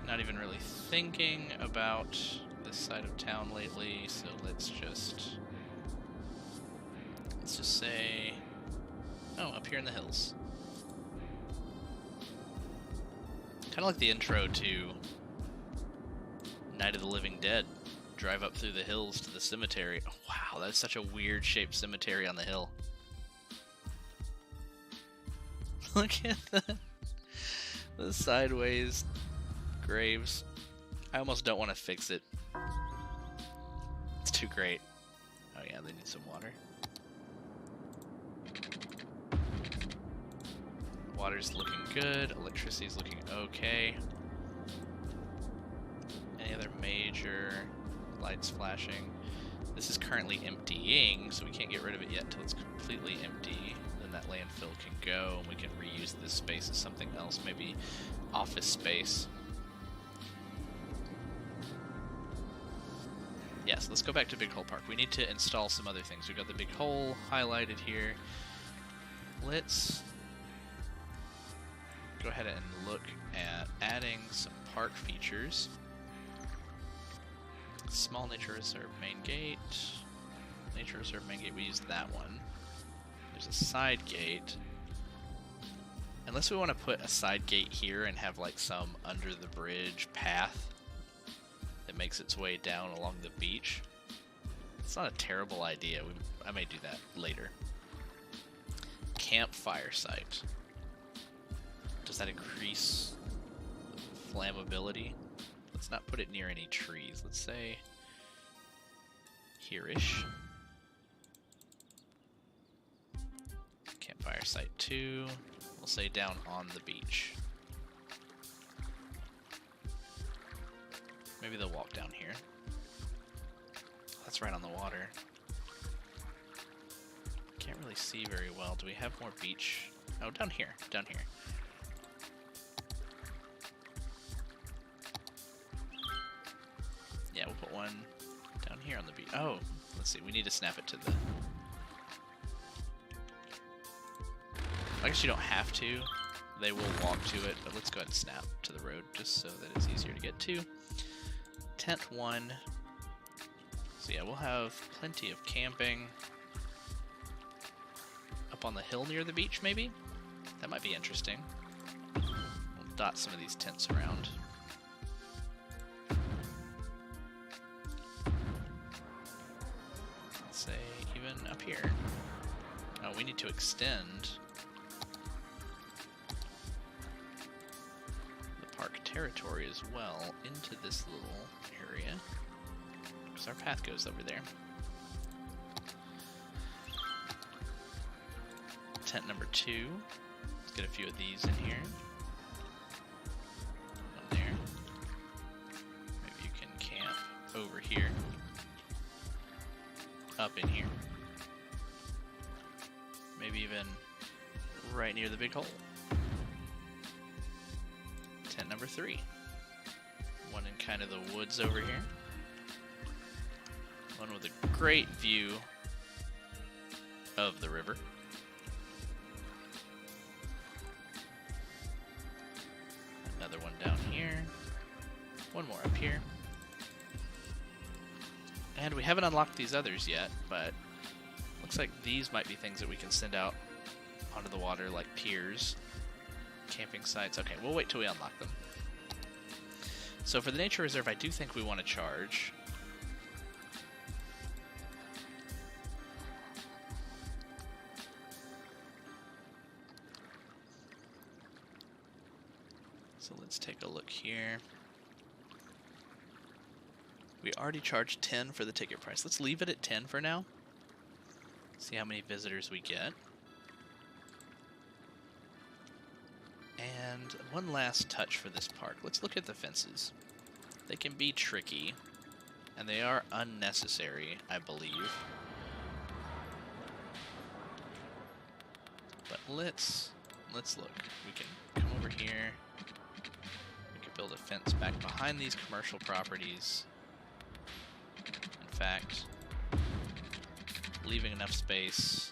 Not even really thinking about this side of town lately, so let's just say, oh, up here in the hills. Kind of like the intro to Night of the Living Dead. Drive up through the hills to the cemetery. Oh, wow, that's such a weird shaped cemetery on the hill. Look at the sideways graves. I almost don't want to fix it. It's too great. Oh yeah, they need some water. Water's looking good. Electricity's looking okay. Any other major lights flashing? This is currently emptying, so we can't get rid of it yet until it's completely empty. Then that landfill can go, and we can reuse this space as something else, maybe office space. Yes, let's go back to Big Hole Park. We need to install some other things. We've got the big hole highlighted here. Let's go ahead and look at adding some park features. Small nature reserve main gate. Nature reserve main gate, we use that one. There's a side gate. Unless we want to put a side gate here and have like some under the bridge path that makes its way down along the beach. It's not a terrible idea. I may do that later. Campfire site. Does that increase flammability? Let's not put it near any trees. Let's say here-ish. Campfire site 2. We'll say down on the beach. Maybe they'll walk down here. That's right on the water. Can't really see very well. Do we have more beach? Oh, down here. Down here. Yeah, we'll put one down here on the beach. Oh, let's see. We need to snap it to the... I guess you don't have to. They will walk to it, but let's go ahead and snap to the road just so that it's easier to get to. Tent 1. So yeah, we'll have plenty of camping. Up on the hill near the beach, maybe? That might be interesting. We'll dot some of these tents around. Let's say even up here. Oh, we need to extend the park territory as well into this little area. Because our path goes over there. Tent number 2. Let's get a few of these in here. One there. Maybe you can camp over here. Up in here. Maybe even right near the big hole. Tent number 3. One in kind of the woods over here. One with a great view of the river. Another one down here. One more up here. And we haven't unlocked these others yet, but looks like these might be things that we can send out onto the water, like piers, camping sites. Okay, we'll wait till we unlock them. So for the nature reserve, I do think we want to charge. So let's take a look here. We already charged 10 for the ticket price. Let's leave it at 10 for now. See how many visitors we get. And one last touch for this park. Let's look at the fences. They can be tricky, and they are unnecessary, I believe. But let's look. We can come over here. We can build a fence back behind these commercial properties. fact. Leaving enough space.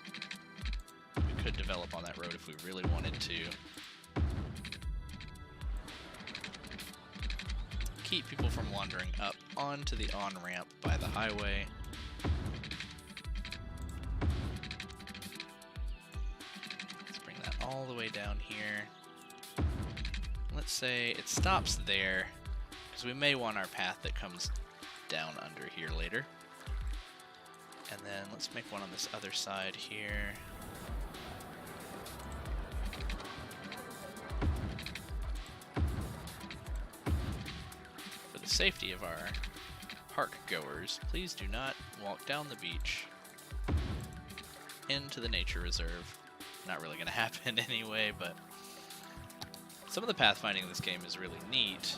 We could develop on that road if we really wanted to. Keep people from wandering up onto the on-ramp by the highway. Let's bring that all the way down here. Let's say it stops there, because we may want our path that comes down under here later. And then let's make one on this other side here. For the safety of our park goers, please do not walk down the beach into the nature reserve. Not really going to happen anyway, but some of the pathfinding in this game is really neat.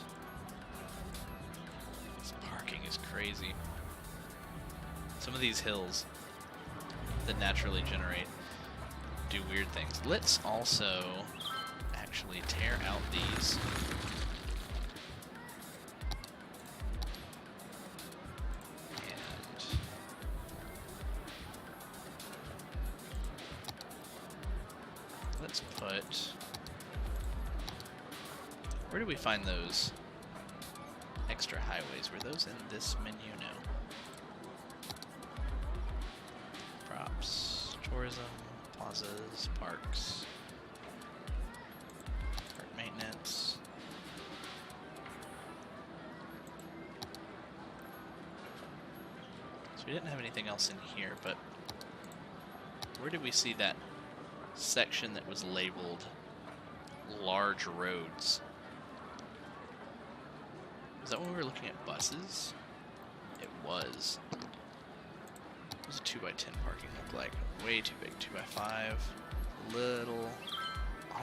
This parking is crazy. Some of these hills that naturally generate do weird things. Let's also actually tear out these. And let's put... Where do we find those extra highways? Were those in this menu? No. Props, tourism, plazas, parks, park maintenance. So we didn't have anything else in here, but where did we see that section that was labeled large roads? Was that when we were looking at buses? It was. What does a 2x10 parking look like? Way too big. 2x5. Little.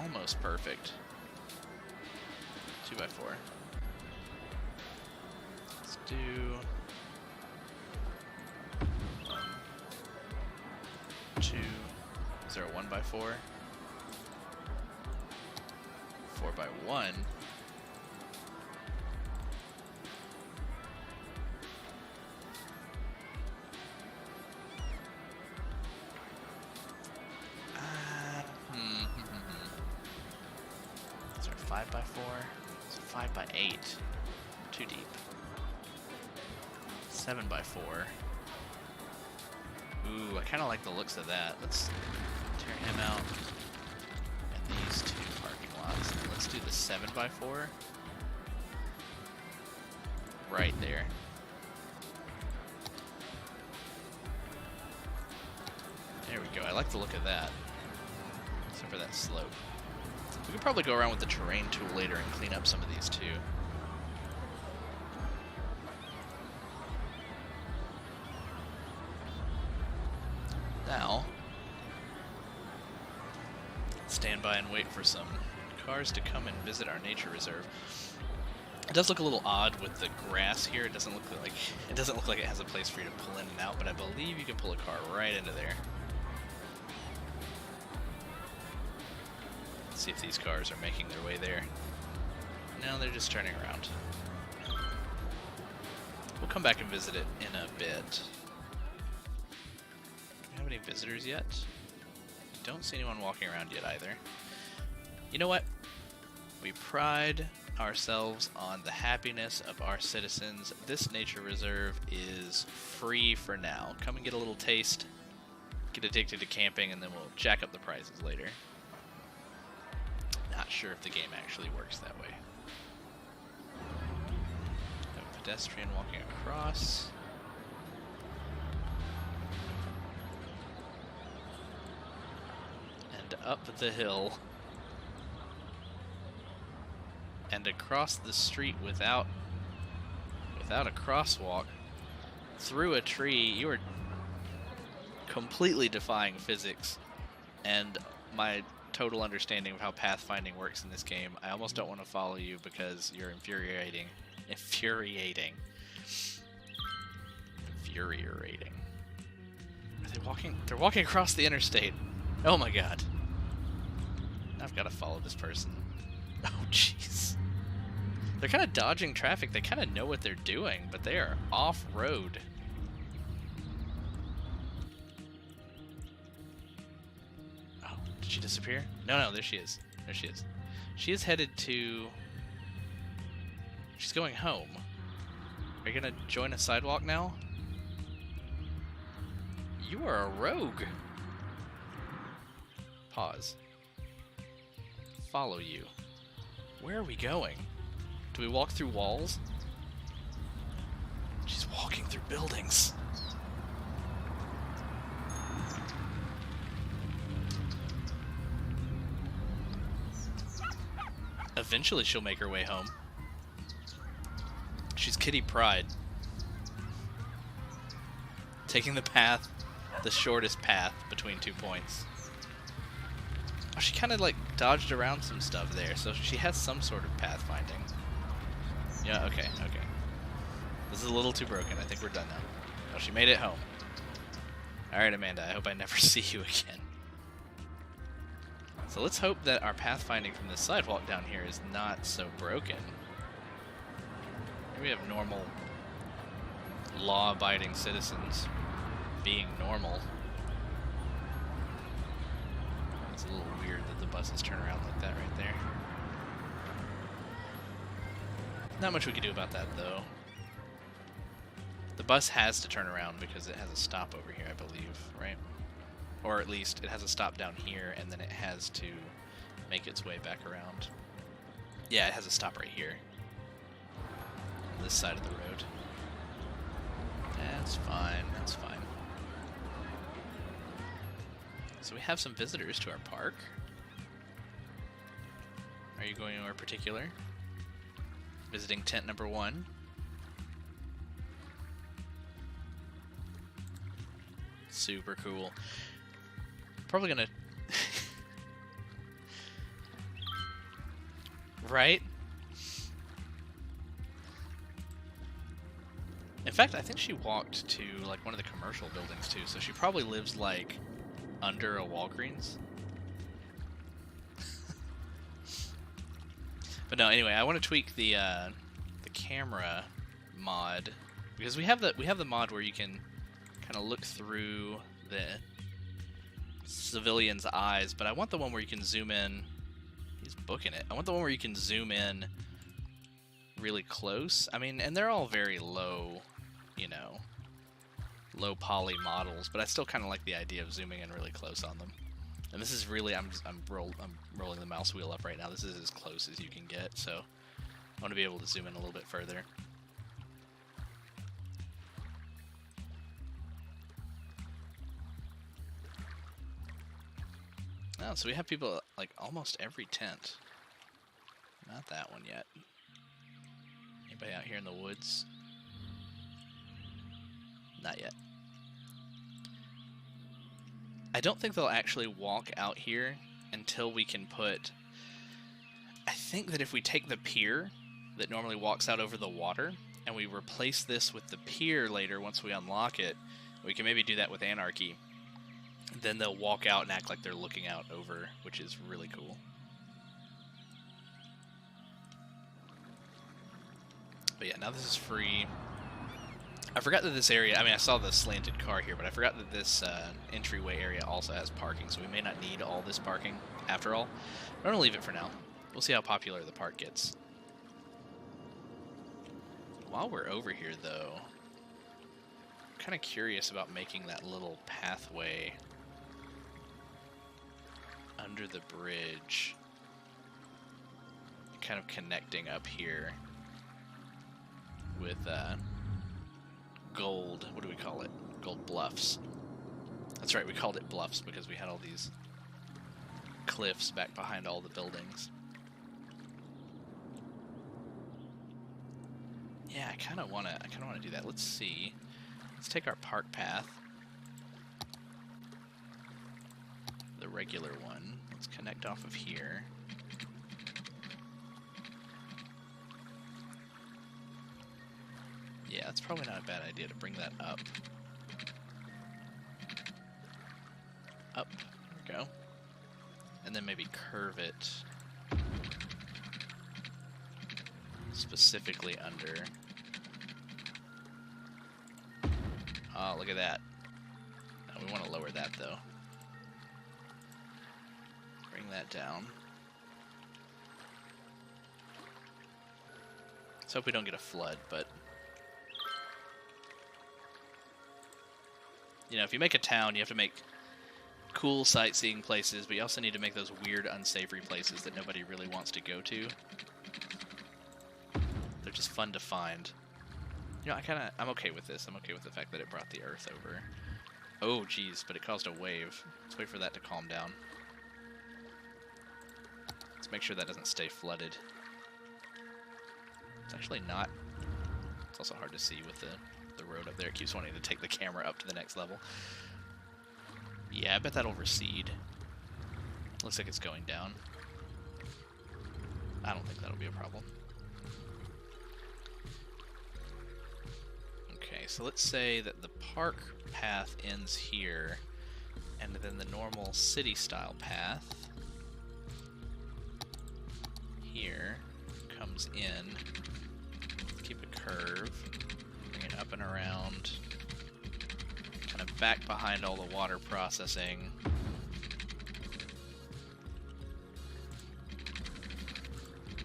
Almost perfect. 2x4. Let's do... 1, 2. Is there a 1x4? 4x1. Is there a 5x4? It's a 5x8. Too deep. 7x4. Ooh, I kind of like the looks of that. Let's tear him out. And these two parking lots. And let's do the 7x4. Right there. There we go. I like the look of that. Except for that slope. We could probably go around with the terrain tool later and clean up some of these too. Now, stand by and wait for some cars to come and visit our nature reserve. It does look a little odd with the grass here. It doesn't look like it has a place for you to pull in and out, but I believe you can pull a car right into there. Let's see if these cars are making their way there. No, they're just turning around. We'll come back and visit it in a bit. Do we have any visitors yet? Don't see anyone walking around yet either. You know what? We pride ourselves on the happiness of our citizens. This nature reserve is free for now. Come and get a little taste, get addicted to camping, and then we'll jack up the prices later. Not sure if the game actually works that way. No pedestrian walking across. And up the hill. And across the street without a crosswalk, through a tree. You are completely defying physics and my total understanding of how pathfinding works in this game. I almost don't want to follow you because you're infuriating. Infuriating. Are they walking? They're walking across the interstate. Oh my god. I've got to follow this person. Oh jeez. They're kind of dodging traffic. They kind of know what they're doing, but they are off-road. Did she disappear? No, no, there she is. There she is. She is headed to... She's going home. Are you gonna join a sidewalk now? You are a rogue. Pause. Follow you. Where are we going? Do we walk through walls? She's walking through buildings. Eventually she'll make her way home. She's Kitty Pryde. Taking the path, the shortest path between 2 points. Oh, she kind of like dodged around some stuff there, so she has some sort of pathfinding. Yeah, okay, okay. This is a little too broken. I think we're done now. Oh, she made it home. Alright, Amanda, I hope I never see you again. So let's hope that our pathfinding from this sidewalk down here is not so broken. We have normal, law-abiding citizens being normal. It's a little weird that the buses turn around like that right there. Not much we can do about that, though. The bus has to turn around because it has a stop over here, I believe, right? Or at least it has a stop down here, and then it has to make its way back around. Yeah, it has a stop right here. On this side of the road. That's fine, that's fine. So we have some visitors to our park. Are you going anywhere particular? Visiting tent number 1. Super cool. Probably gonna... Right? In fact, I think she walked to like one of the commercial buildings too, so she probably lives like under a Walgreens. But no, anyway, I want to tweak the camera mod because we have the mod where you can kind of look through the civilian's eyes, but I want the one where you can zoom in. He's booking it. I want the one where you can zoom in really close. I mean, and they're all very low, you know, low poly models, but I still kind of like the idea of zooming in really close on them. And this is really, I'm rolling the mouse wheel up right now. This is as close as you can get, so I want to be able to zoom in a little bit further. Oh, so we have people at, like, almost every tent. Not that one yet. Anybody out here in the woods? Not yet. I don't think they'll actually walk out here until we can put... I think that if we take the pier that normally walks out over the water, and we replace this with the pier later once we unlock it, we can maybe do that with Anarchy. Then they'll walk out and act like they're looking out over, which is really cool. But yeah, now this is free. I forgot that this area, I mean, I saw the slanted car here, but I forgot that this entryway area also has parking, so we may not need all this parking after all. But I'm going to leave it for now. We'll see how popular the park gets. While we're over here, though, I'm kind of curious about making that little pathway under the bridge, kind of connecting up here with Gold, what do we call it? Gold Bluffs. That's right, we called it Bluffs because we had all these cliffs back behind all the buildings. Yeah, I kind of want to do that. Let's see. Let's take our park path, the regular one. Let's connect off of here. Yeah, it's probably not a bad idea to bring that up. Up, there we go. And then maybe curve it specifically under. Oh, look at that. No, we want to lower that though. bring that down. Let's hope we don't get a flood, but... You know, if you make a town, you have to make cool sightseeing places, but you also need to make those weird, unsavory places that nobody really wants to go to. They're just fun to find. You know, I'm okay with this. I'm okay with the fact that it brought the earth over. Oh, geez, but it caused a wave. Let's wait for that to calm down. Let's make sure that doesn't stay flooded. It's actually not. It's also hard to see with the road up there. It keeps wanting to take the camera up to the next level. Yeah, I bet that'll recede. Looks like it's going down. I don't think that'll be a problem. Okay, so let's say that the park path ends here, and then the normal city-style path here comes in. Keep a curve, bring it up and around, kind of back behind all the water processing.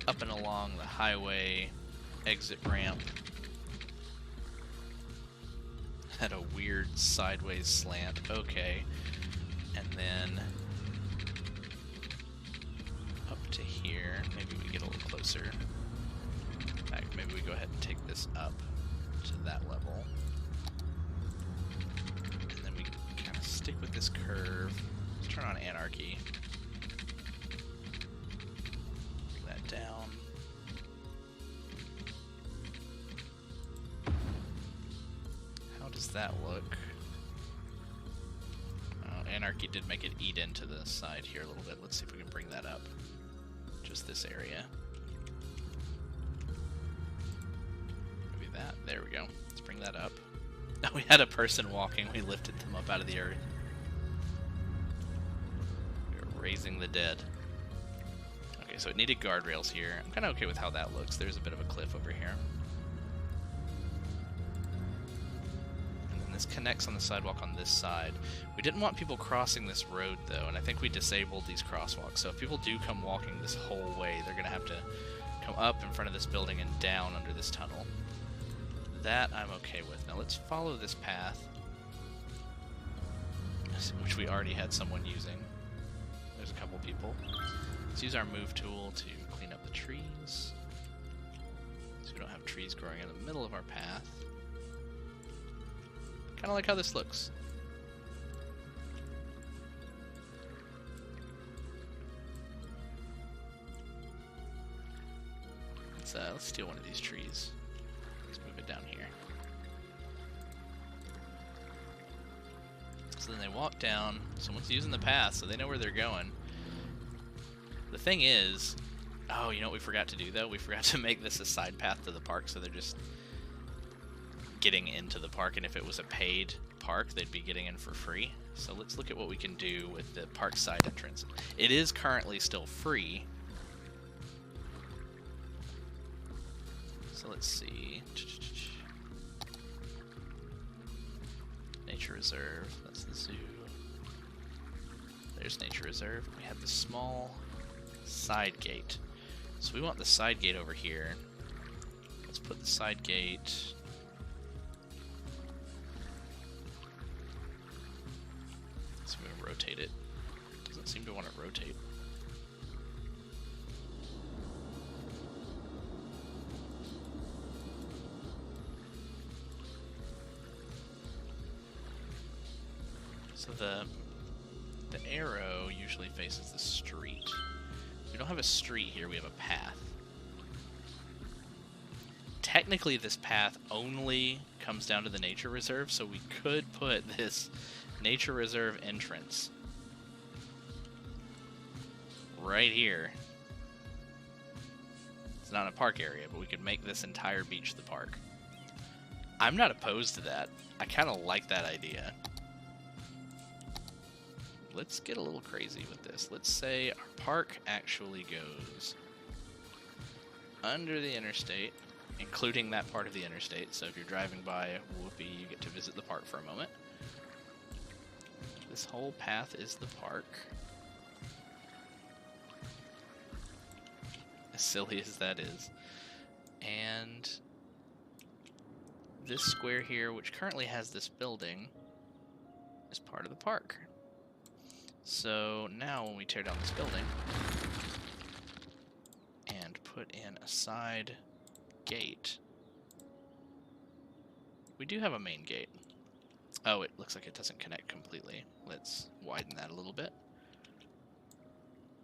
Up and along the highway exit ramp. Had a weird sideways slant. Okay. And then up to here. Maybe we get a little closer. In fact, maybe we go ahead and take this up to that level. And then we kind of stick with this curve. Let's turn on anarchy. Bring that down. How does that look? Oh, anarchy did make it eat into the side here a little bit. Let's see if we can bring that up. Just this area. Maybe that. There we go. Let's bring that up. Now we had a person walking. We lifted them up out of the earth. We're raising the dead. Okay, so it needed guardrails here. I'm kind of okay with how that looks. There's a bit of a cliff over here. And then this connects on the sidewalk on this side. We didn't want people crossing this road, though, and I think we disabled these crosswalks. So if people do come walking this whole way, they're going to have to come up in front of this building and down under this tunnel. That I'm okay with. Now let's follow this path, which we already had someone using. There's a couple people. Let's use our move tool to clean up the trees, so we don't have trees growing in the middle of our path. Kind of like how this looks. Let's steal one of these trees. Let's move it down here. So then they walk down. Someone's using the path, so they know where they're going. The thing is, oh, you know what we forgot to do, though? We forgot to make this a side path to the park, so they're just getting into the park, and if it was a paid park, they'd be getting in for free. So let's look at what we can do with the park side entrance. It is currently still free. So let's see. Nature Reserve, that's the zoo. There's Nature Reserve. We have the small side gate. So we want the side gate over here. Let's put the side gate... Let's see if we can rotate it. It doesn't seem to want to rotate. So the arrow usually faces the street. We don't have a street here, we have a path. Technically this path only comes down to the nature reserve, so we could put this nature reserve entrance right here. It's not a park area, but we could make this entire beach the park. I'm not opposed to that. I kind of like that idea. Let's get a little crazy with this. Let's say our park actually goes under the interstate, including that part of the interstate. So if you're driving by Whoopi, you get to visit the park for a moment. This whole path is the park. as silly as that is. And this square here, which currently has this building, is part of the park. So now when we tear down this building and put in a side gate, we do have a main gate. Oh, it looks like it doesn't connect completely. Let's widen that a little bit.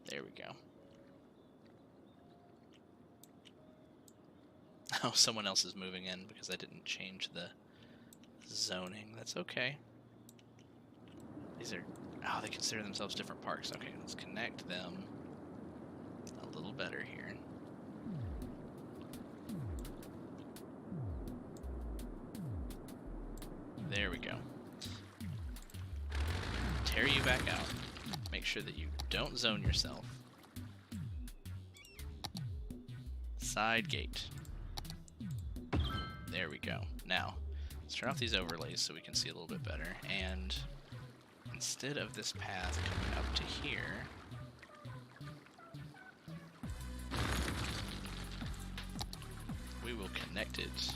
There we go. Oh, someone else is moving in because I didn't change the zoning. That's okay. These are... Oh, they consider themselves different parks. Okay, let's connect them a little better here. There we go. Tear you back out. Make sure that you don't zone yourself. Side gate. There we go. Now, let's turn off these overlays so we can see a little bit better. And instead of this path coming up to here, we will connect it.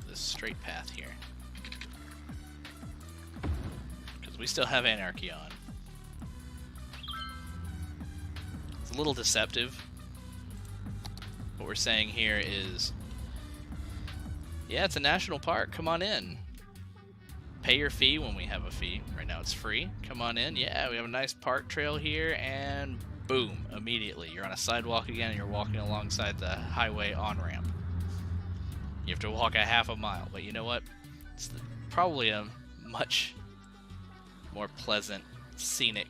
This straight path here. Because we still have anarchy on. It's a little deceptive. What we're saying here is, yeah, it's a national park. Come on in. Pay your fee when we have a fee. Right now it's free. Come on in. Yeah, we have a nice park trail here, and boom, immediately you're on a sidewalk again and you're walking alongside the highway on-ramp. You have to walk a half a mile, but you know what? It's probably a much more pleasant, scenic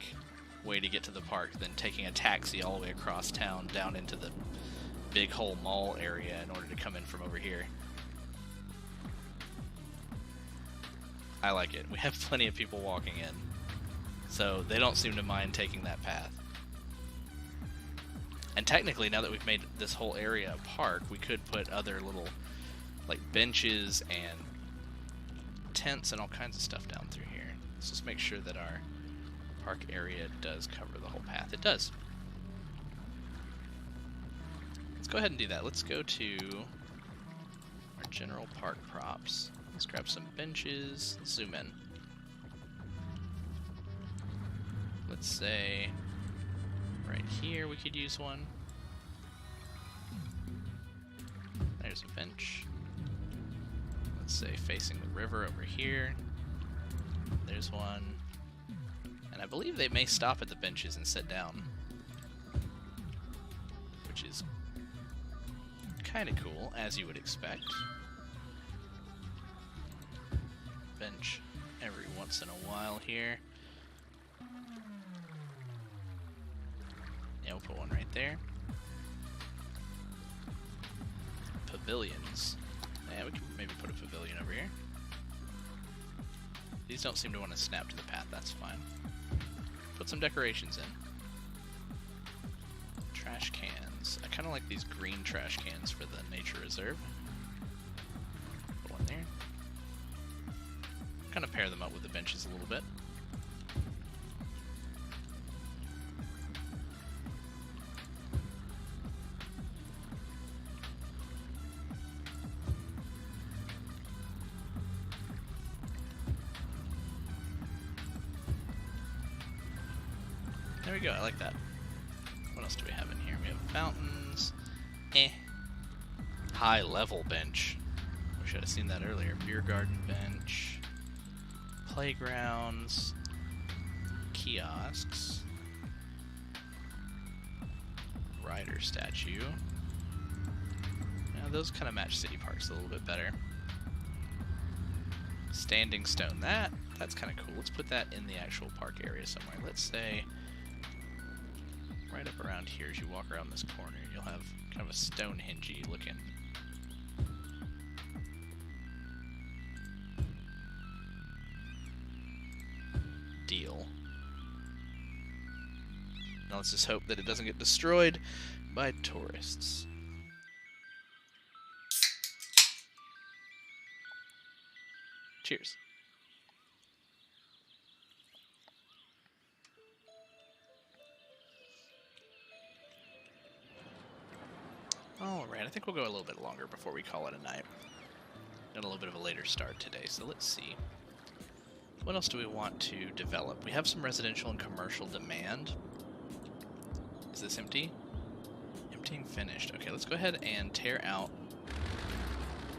way to get to the park than taking a taxi all the way across town down into the big whole mall area in order to come in from over here. I like it. We have plenty of people walking in, so they don't seem to mind taking that path. And technically, now that we've made this whole area a park, we could put other little like benches and tents and all kinds of stuff down through here. Let's just make sure that our park area does cover the whole path. It does. Let's go ahead and do that. Let's go to our general park props. Let's grab some benches. Let's zoom in. Let's say right here we could use one. There's a bench. Let's say facing the river over here. There's one. And I believe they may stop at the benches and sit down, which is kind of cool, as you would expect. Bench every once in a while here. Yeah, we'll put one right there. Pavilions. Yeah, we can maybe put a pavilion over here. These don't seem to want to snap to the path, that's fine. Put some decorations in. Trash cans. I kind of like these green trash cans for the nature reserve. Put one there. Kind of pair them up with the benches a little bit. There we go, I like that. What else do we have in here? We have fountains. High level bench. We should have seen that earlier. Beer garden bench. Playgrounds. Kiosks. Rider statue. Now those kind of match city parks a little bit better. Standing stone. That's kind of cool. Let's put that in the actual park area somewhere. Let's say right up around here as you walk around this corner, you'll have kind of a Stonehenge-y looking. Deal. Now let's just hope that it doesn't get destroyed by tourists. Cheers. think we'll go a little bit longer before we call it a night. Got a little bit of a later start today, so let's see. What else do we want to develop? We have some residential and commercial demand. Is this empty? Emptying finished. Okay, let's go ahead and tear out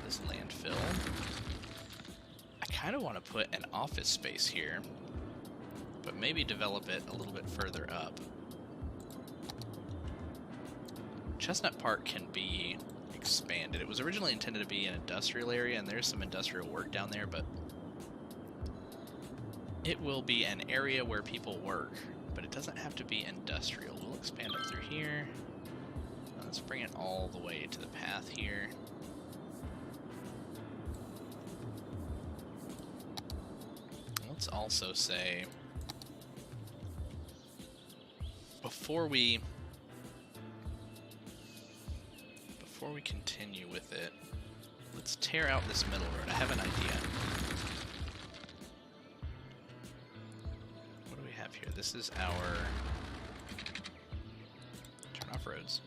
this landfill. I kind of want to put an office space here, but maybe develop it a little bit further up. Chestnut Park can be expanded. It was originally intended to be an industrial area, and there's some industrial work down there, but it will be an area where people work, but it doesn't have to be industrial. We'll expand it through here. Let's bring it all the way to the path here. Let's also say, before we continue with it, let's tear out this middle road. I have an idea. What do we have here? This is our turn off roads.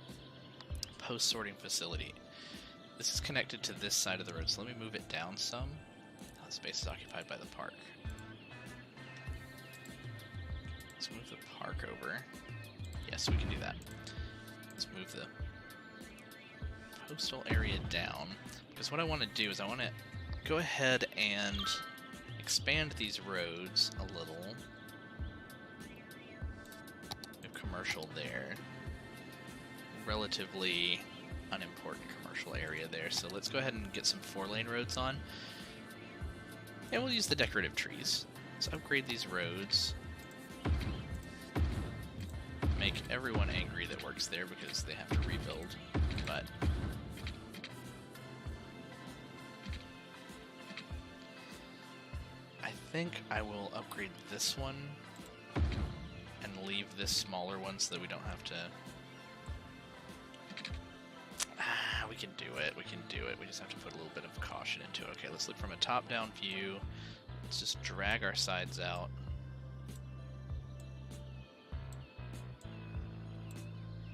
Post-sorting facility. This is connected to this side of the road, so let me move it down some. That space is occupied by the park. Let's move the park over. Yes, we can do that. Let's move the postal area down, because what I want to do is I want to go ahead and expand these roads a little. No commercial there. Relatively unimportant commercial area there, so let's go ahead and get some 4-lane roads on. And we'll use the decorative trees. Let's upgrade these roads. Make everyone angry that works there because they have to rebuild, but I think I will upgrade this one and leave this smaller one so that we don't have to... we can do it, we can do it. We just have to put a little bit of caution into it. Okay, let's look from a top-down view. Let's just drag our sides out.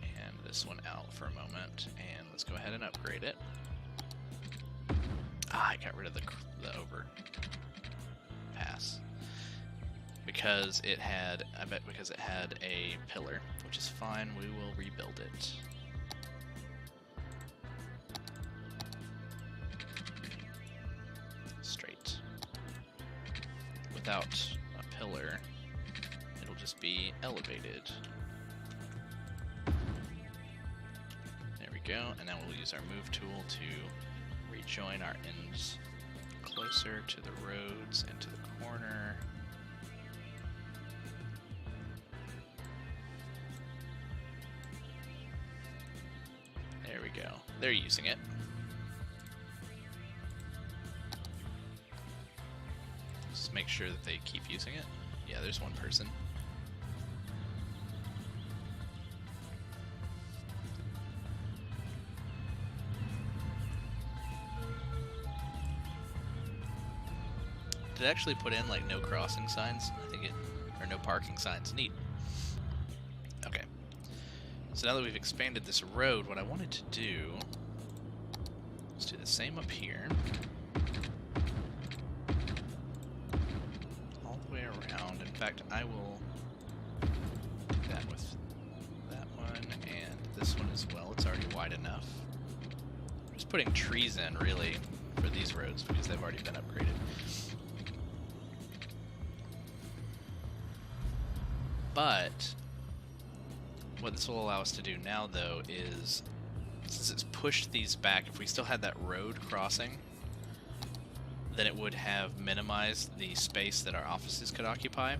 And this one out for a moment. And let's go ahead and upgrade it. I got rid of the overpass. Because it had, because it had a pillar, which is fine. We will rebuild it. Straight. Without a pillar, it'll just be elevated. There we go, and now we'll use our move tool to rejoin our ends closer to the roads and to the corner. There we go. They're using it. Just make sure that they keep using it. Yeah, there's one person. Did it actually put in like no crossing signs? I think it, or no parking signs. Neat. Okay. So now that we've expanded this road, what I wanted to do is do the same up here. All the way around. In fact, I will do that with that one and this one as well. It's already wide enough. I'm just putting trees in, really, for these roads because they've already been upgraded. But what this will allow us to do now, though, is since it's pushed these back, if we still had that road crossing, then it would have minimized the space that our offices could occupy.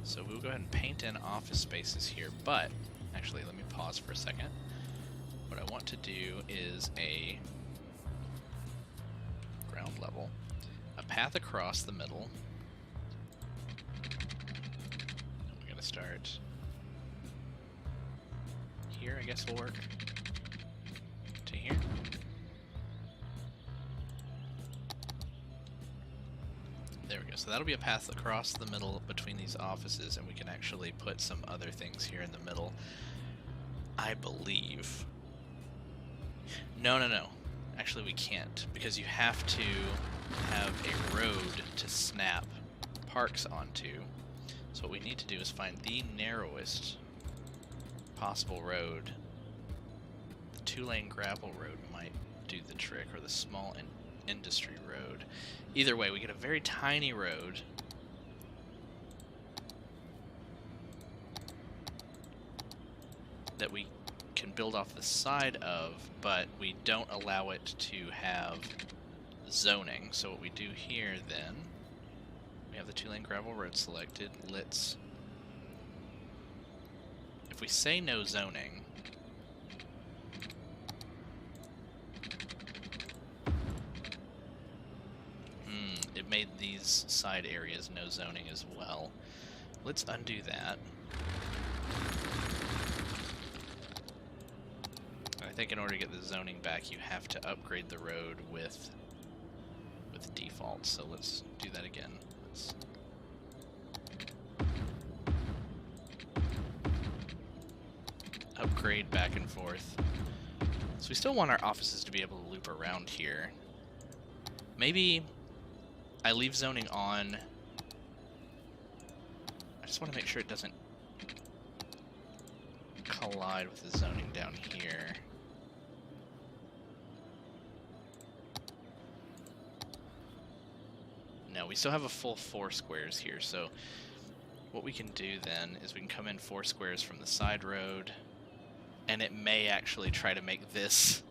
So we'll go ahead and paint in office spaces here, but actually let me pause for a second. What I want to do is a ground level, a path across the middle. We're going to start here, I guess will work, to here. There we go. So that'll be a path across the middle between these offices, and we can actually put some other things here in the middle, I believe. No, no, no. Actually, we can't, because you have to have a road to snap parks onto. So what we need to do is find the narrowest possible road. The 2-lane gravel road might do the trick, or the small industry road. Either way, we get a very tiny road. That we can build off the side of, but we don't allow it to have zoning. So what we do here then, we have the 2-lane gravel road selected. If we say no zoning, it made these side areas no zoning as well. Let's undo that. I think in order to get the zoning back, you have to upgrade the road with defaults. So let's do that again. Let's upgrade back and forth. So we still want our offices to be able to loop around here. Maybe I leave zoning on. I just want to make sure it doesn't collide with the zoning down here. No, we still have a full 4 squares here, so what we can do then is we can come in 4 squares from the side road, and it may actually try to make this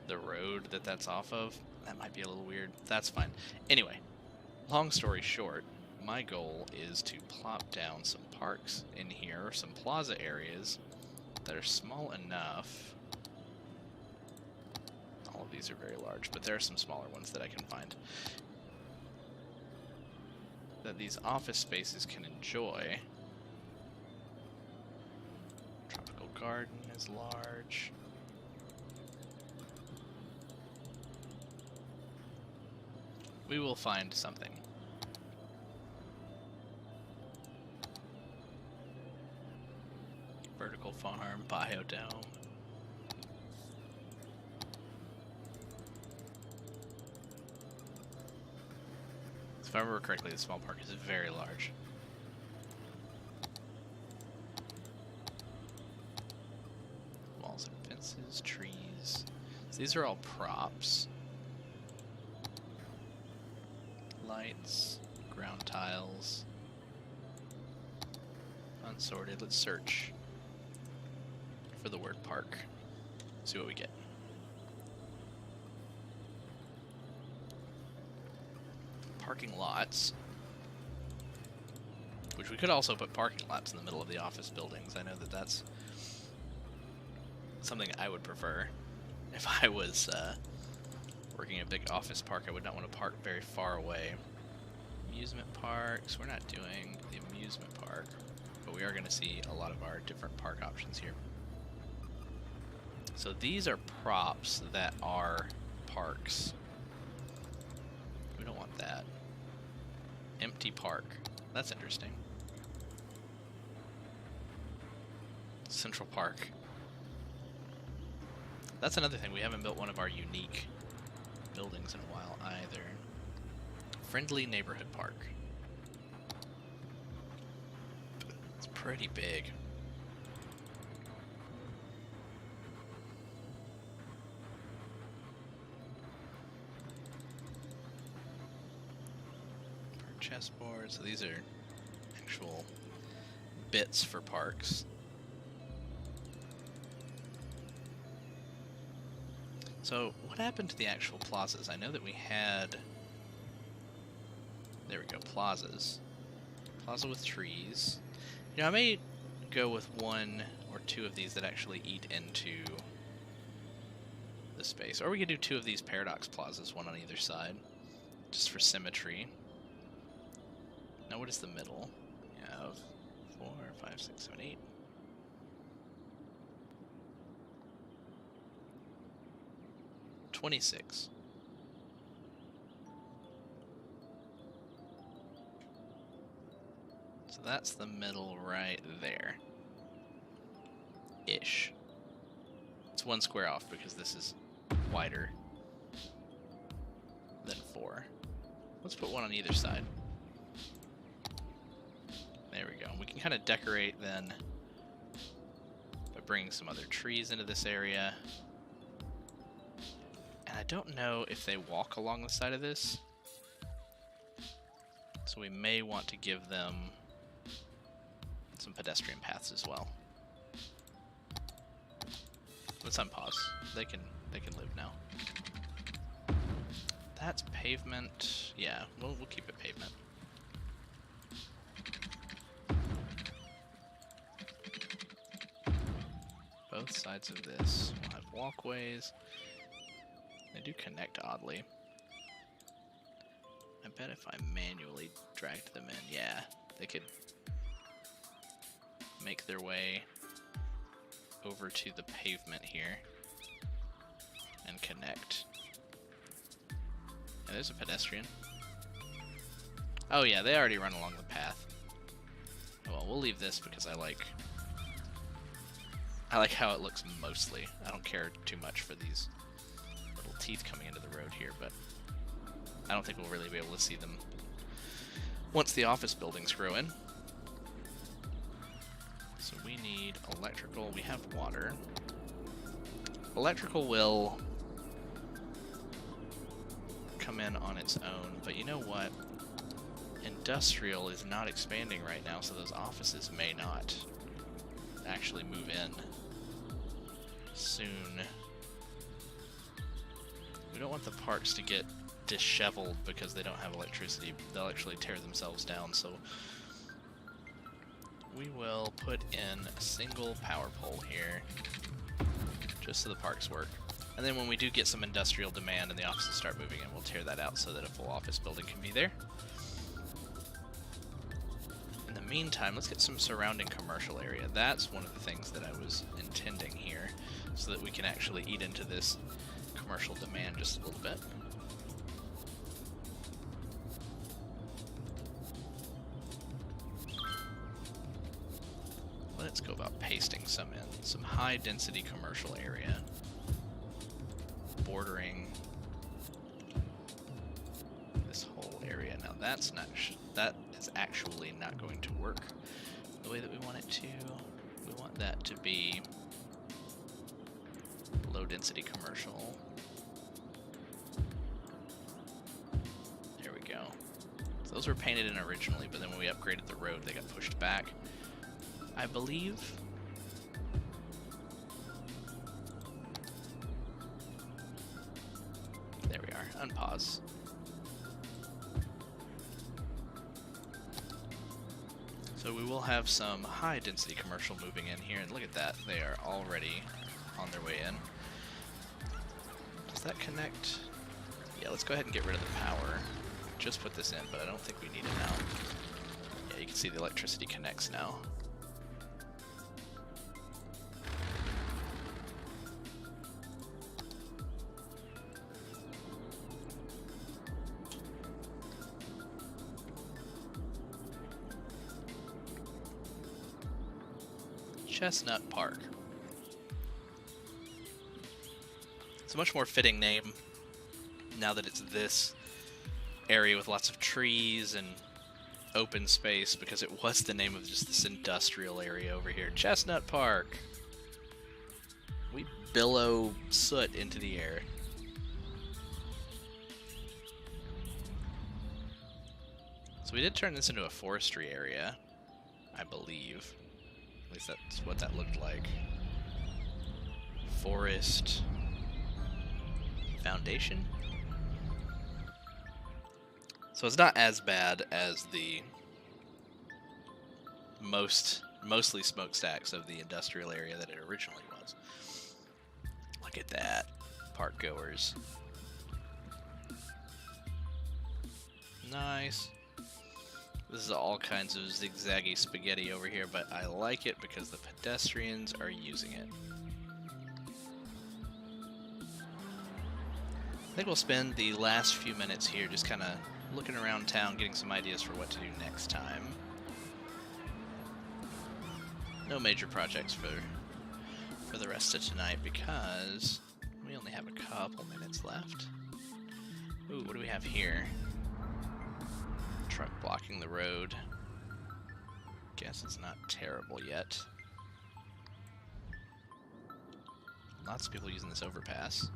the road that's off of. That might be a little weird. That's fine. Anyway, long story short, my goal is to plop down some parks in here, or some plaza areas that are small enough. All of these are very large, but there are some smaller ones that I can find that these office spaces can enjoy. Tropical garden is large. We will find something. Vertical farm, biodome. If I remember correctly, the small park is very large. Walls and fences, trees. So these are all props. Lights, ground tiles. Unsorted. Let's search for the word park. See what we get. Parking lots, which we could also put parking lots in the middle of the office buildings. I know that that's something I would prefer. If I was working a big office park, I would not want to park very far away. Amusement parks, we're not doing the amusement park, but we are going to see a lot of our different park options here. So these are props that are parks. We don't want that. Empty park. That's interesting. Central Park. That's another thing. We haven't built one of our unique buildings in a while either. Friendly Neighborhood Park. It's pretty big. Chessboard, so these are actual bits for parks. So what happened to the actual plazas? I know that we had, there we go, plazas. Plaza with trees. You know, I may go with 1 or 2 of these that actually eat into the space. Or we could do 2 of these paradox plazas, 1 on either side, just for symmetry. Now what is the middle? We have 4, 5, 6, 7, 8. $26. So that's the middle right there. Ish. It's 1 square off because this is wider than 4. Let's put 1 on either side. There we go. We can kind of decorate then by bringing some other trees into this area. And I don't know if they walk along the side of this. So we may want to give them some pedestrian paths as well. Let's unpause. They can live now. That's pavement. Yeah, we'll keep it pavement. Both sides of this will have walkways. They do connect oddly. I bet if I manually dragged them in, yeah, they could make their way over to the pavement here and connect. Yeah, there's a pedestrian. Oh yeah, they already run along the path. Well, we'll leave this because I like how it looks mostly. I don't care too much for these little teeth coming into the road here, but I don't think we'll really be able to see them once the office buildings grow in. So we need electrical. We have water. Electrical will come in on its own, but you know what? Industrial is not expanding right now, so those offices may not actually move in soon. We don't want the parks to get disheveled because they don't have electricity. They'll actually tear themselves down, so we will put in a single power pole here just so the parks work. And then when we do get some industrial demand and the offices start moving in, we'll tear that out so that a full office building can be there. In the meantime, let's get some surrounding commercial area. That's one of the things that I was intending here, so that we can actually eat into this commercial demand just a little bit. Let's go about pasting some in. Some high density commercial area bordering this whole area. Now that is actually not going to work the way that we want it to. We want that to be low density commercial. There we go. So those were painted in originally, but then when we upgraded the road, they got pushed back, I believe. There we are. Unpause. So we will have some high density commercial moving in here, and look at that. They are already on their way in. Does that connect? Yeah, let's go ahead and get rid of the power. Just put this in, but I don't think we need it now. Yeah, you can see the electricity connects now. Chestnut Park. It's a much more fitting name now that it's this area with lots of trees and open space, because it was the name of just this industrial area over here. Chestnut Park. We billow soot into the air. So we did turn this into a forestry area, I believe. At least that's what that looked like. Forest Foundation. So it's not as bad as the mostly smokestacks of the industrial area that it originally was. Look at that, park goers. Nice. This is all kinds of zigzaggy spaghetti over here, but I like it because the pedestrians are using it. I think we'll spend the last few minutes here just kind of looking around town, getting some ideas for what to do next time. No major projects for for the rest of tonight because we only have a couple minutes left. Ooh, what do we have here? Truck blocking the road. Guess it's not terrible yet. Lots of people using this overpass.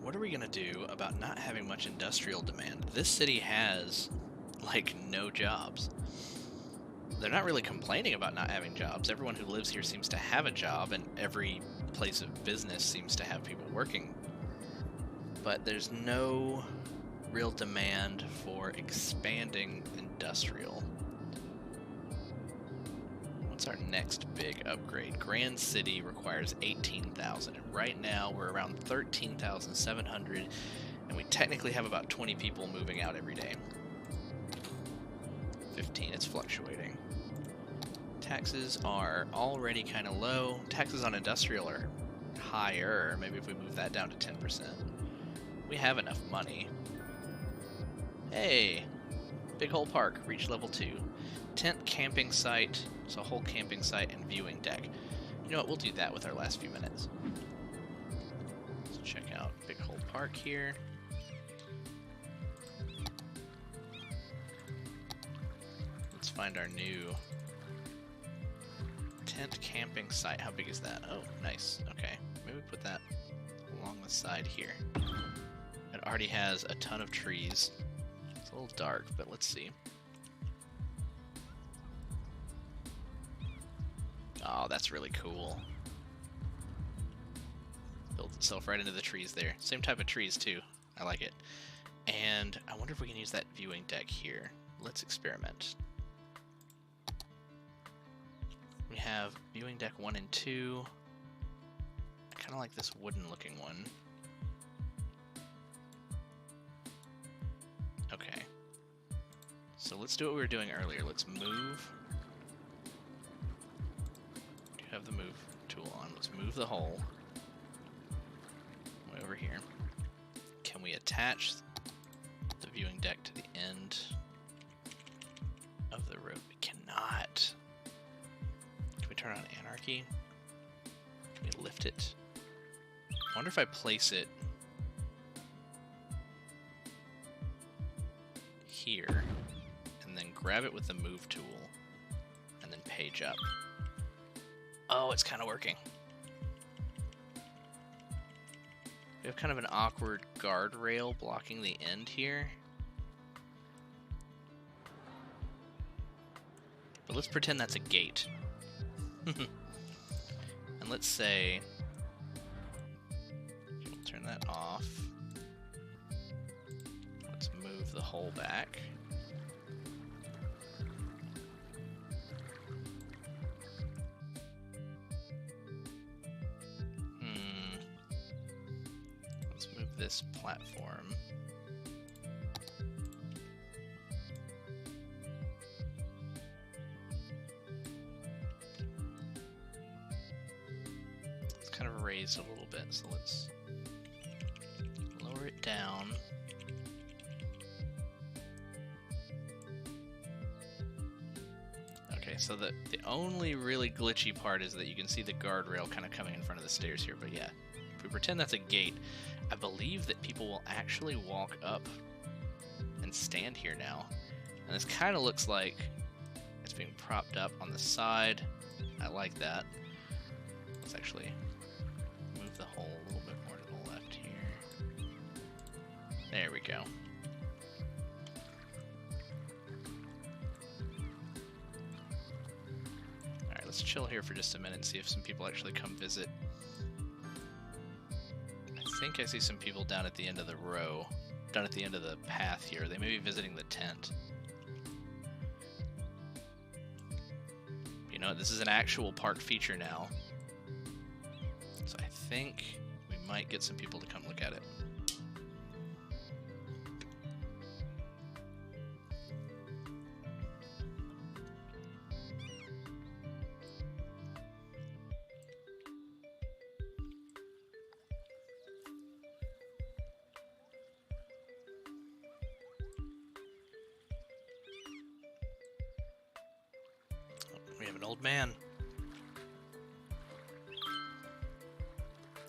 What are we gonna do about not having much industrial demand? This city has, like, no jobs. They're not really complaining about not having jobs. Everyone who lives here seems to have a job, and every place of business seems to have people working. But there's no real demand for expanding industrial. What's our next big upgrade? Grand City requires 18,000, and right now we're around 13,700, and we technically have about 20 people moving out every day. 15, it's fluctuating. Taxes are already kind of low. Taxes on industrial are higher. Maybe if we move that down to 10%. We have enough money. Hey! Big Hole Park, reach level 2. Tent camping site, so a whole camping site and viewing deck. You know what, we'll do that with our last few minutes. Let's check out Big Hole Park here. Let's find our new tent camping site. How big is that? Oh, nice. Okay, maybe put that along the side here. It already has a ton of trees. It's a little dark, but let's see. Oh, that's really cool. Builds itself right into the trees there. Same type of trees, too. I like it. And I wonder if we can use that viewing deck here. Let's experiment. We have viewing deck 1 and 2. I kind of like this wooden-looking one. Okay. So let's do what we were doing earlier. Let's move. Have the move tool on. Let's move the hole way over here. Can we attach the viewing deck to the end of the road? We cannot. Can we turn on anarchy? Can we lift it? I wonder if I place it here and then grab it with the move tool and then page up. Oh, it's kind of working. We have kind of an awkward guardrail blocking the end here. But let's pretend that's a gate. And let's say, we'll turn that off. Let's move the hole back. This platform. It's kind of raised a little bit, so let's lower it down. Okay, so the only really glitchy part is that you can see the guardrail kind of coming in front of the stairs here, but yeah, if we pretend that's a gate, I believe that people will actually walk up and stand here now. And this kind of looks like it's being propped up on the side. I like that. Let's actually move the hole a little bit more to the left here. There we go. Alright, let's chill here for just a minute and see if some people actually come visit. I think I see some people down at the end of the row, down at the end of the path here. They may be visiting the tent. You know, this is an actual park feature now. So I think we might get some people to come look at it. old man.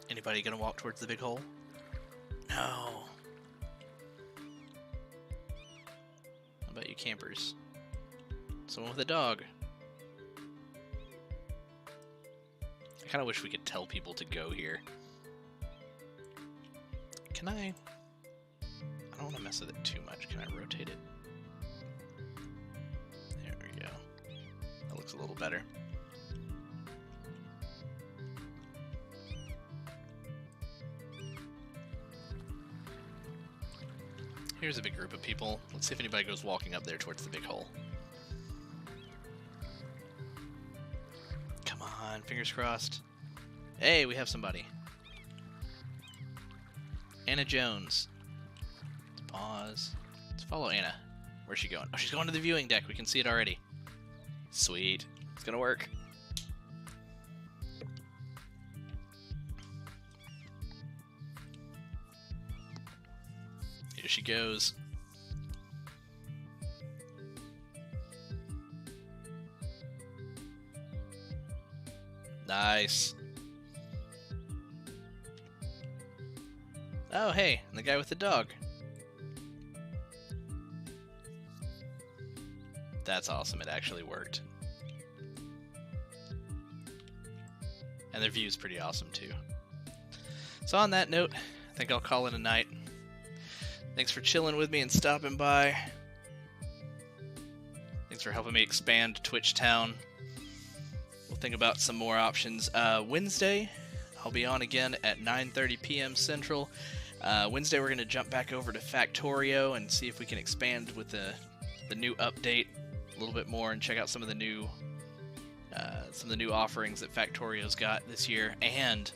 Anybody gonna walk towards the big hole? No. How about you campers? Someone with a dog. I kind of wish we could tell people to go here. Can I don't want to mess with it too much. Can I rotate it? There we go. That looks a little better. Here's a big group of people. Let's see if anybody goes walking up there towards the big hole. Come on, fingers crossed. Hey, we have somebody. Anna Jones. Let's pause. Let's follow Anna. Where's she going? Oh, she's going to the viewing deck. We can see it already. Sweet. It's gonna work. Here she goes. Nice. Oh, hey, and the guy with the dog. That's awesome. It actually worked. And their view's pretty awesome, too. So on that note, I think I'll call it a night. Thanks for chilling with me and stopping by. Thanks for helping me expand Twitch Town. We'll think about some more options. Wednesday, I'll be on again at 9:30 p.m. Central. Wednesday, we're going to jump back over to Factorio and see if we can expand with the new update a little bit more and check out some of the new offerings that Factorio's got this year. And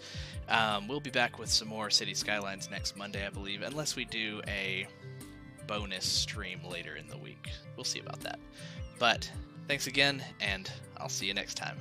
we'll be back with some more City Skylines next Monday, I believe, unless we do a bonus stream later in the week. We'll see about that. But thanks again, and I'll see you next time.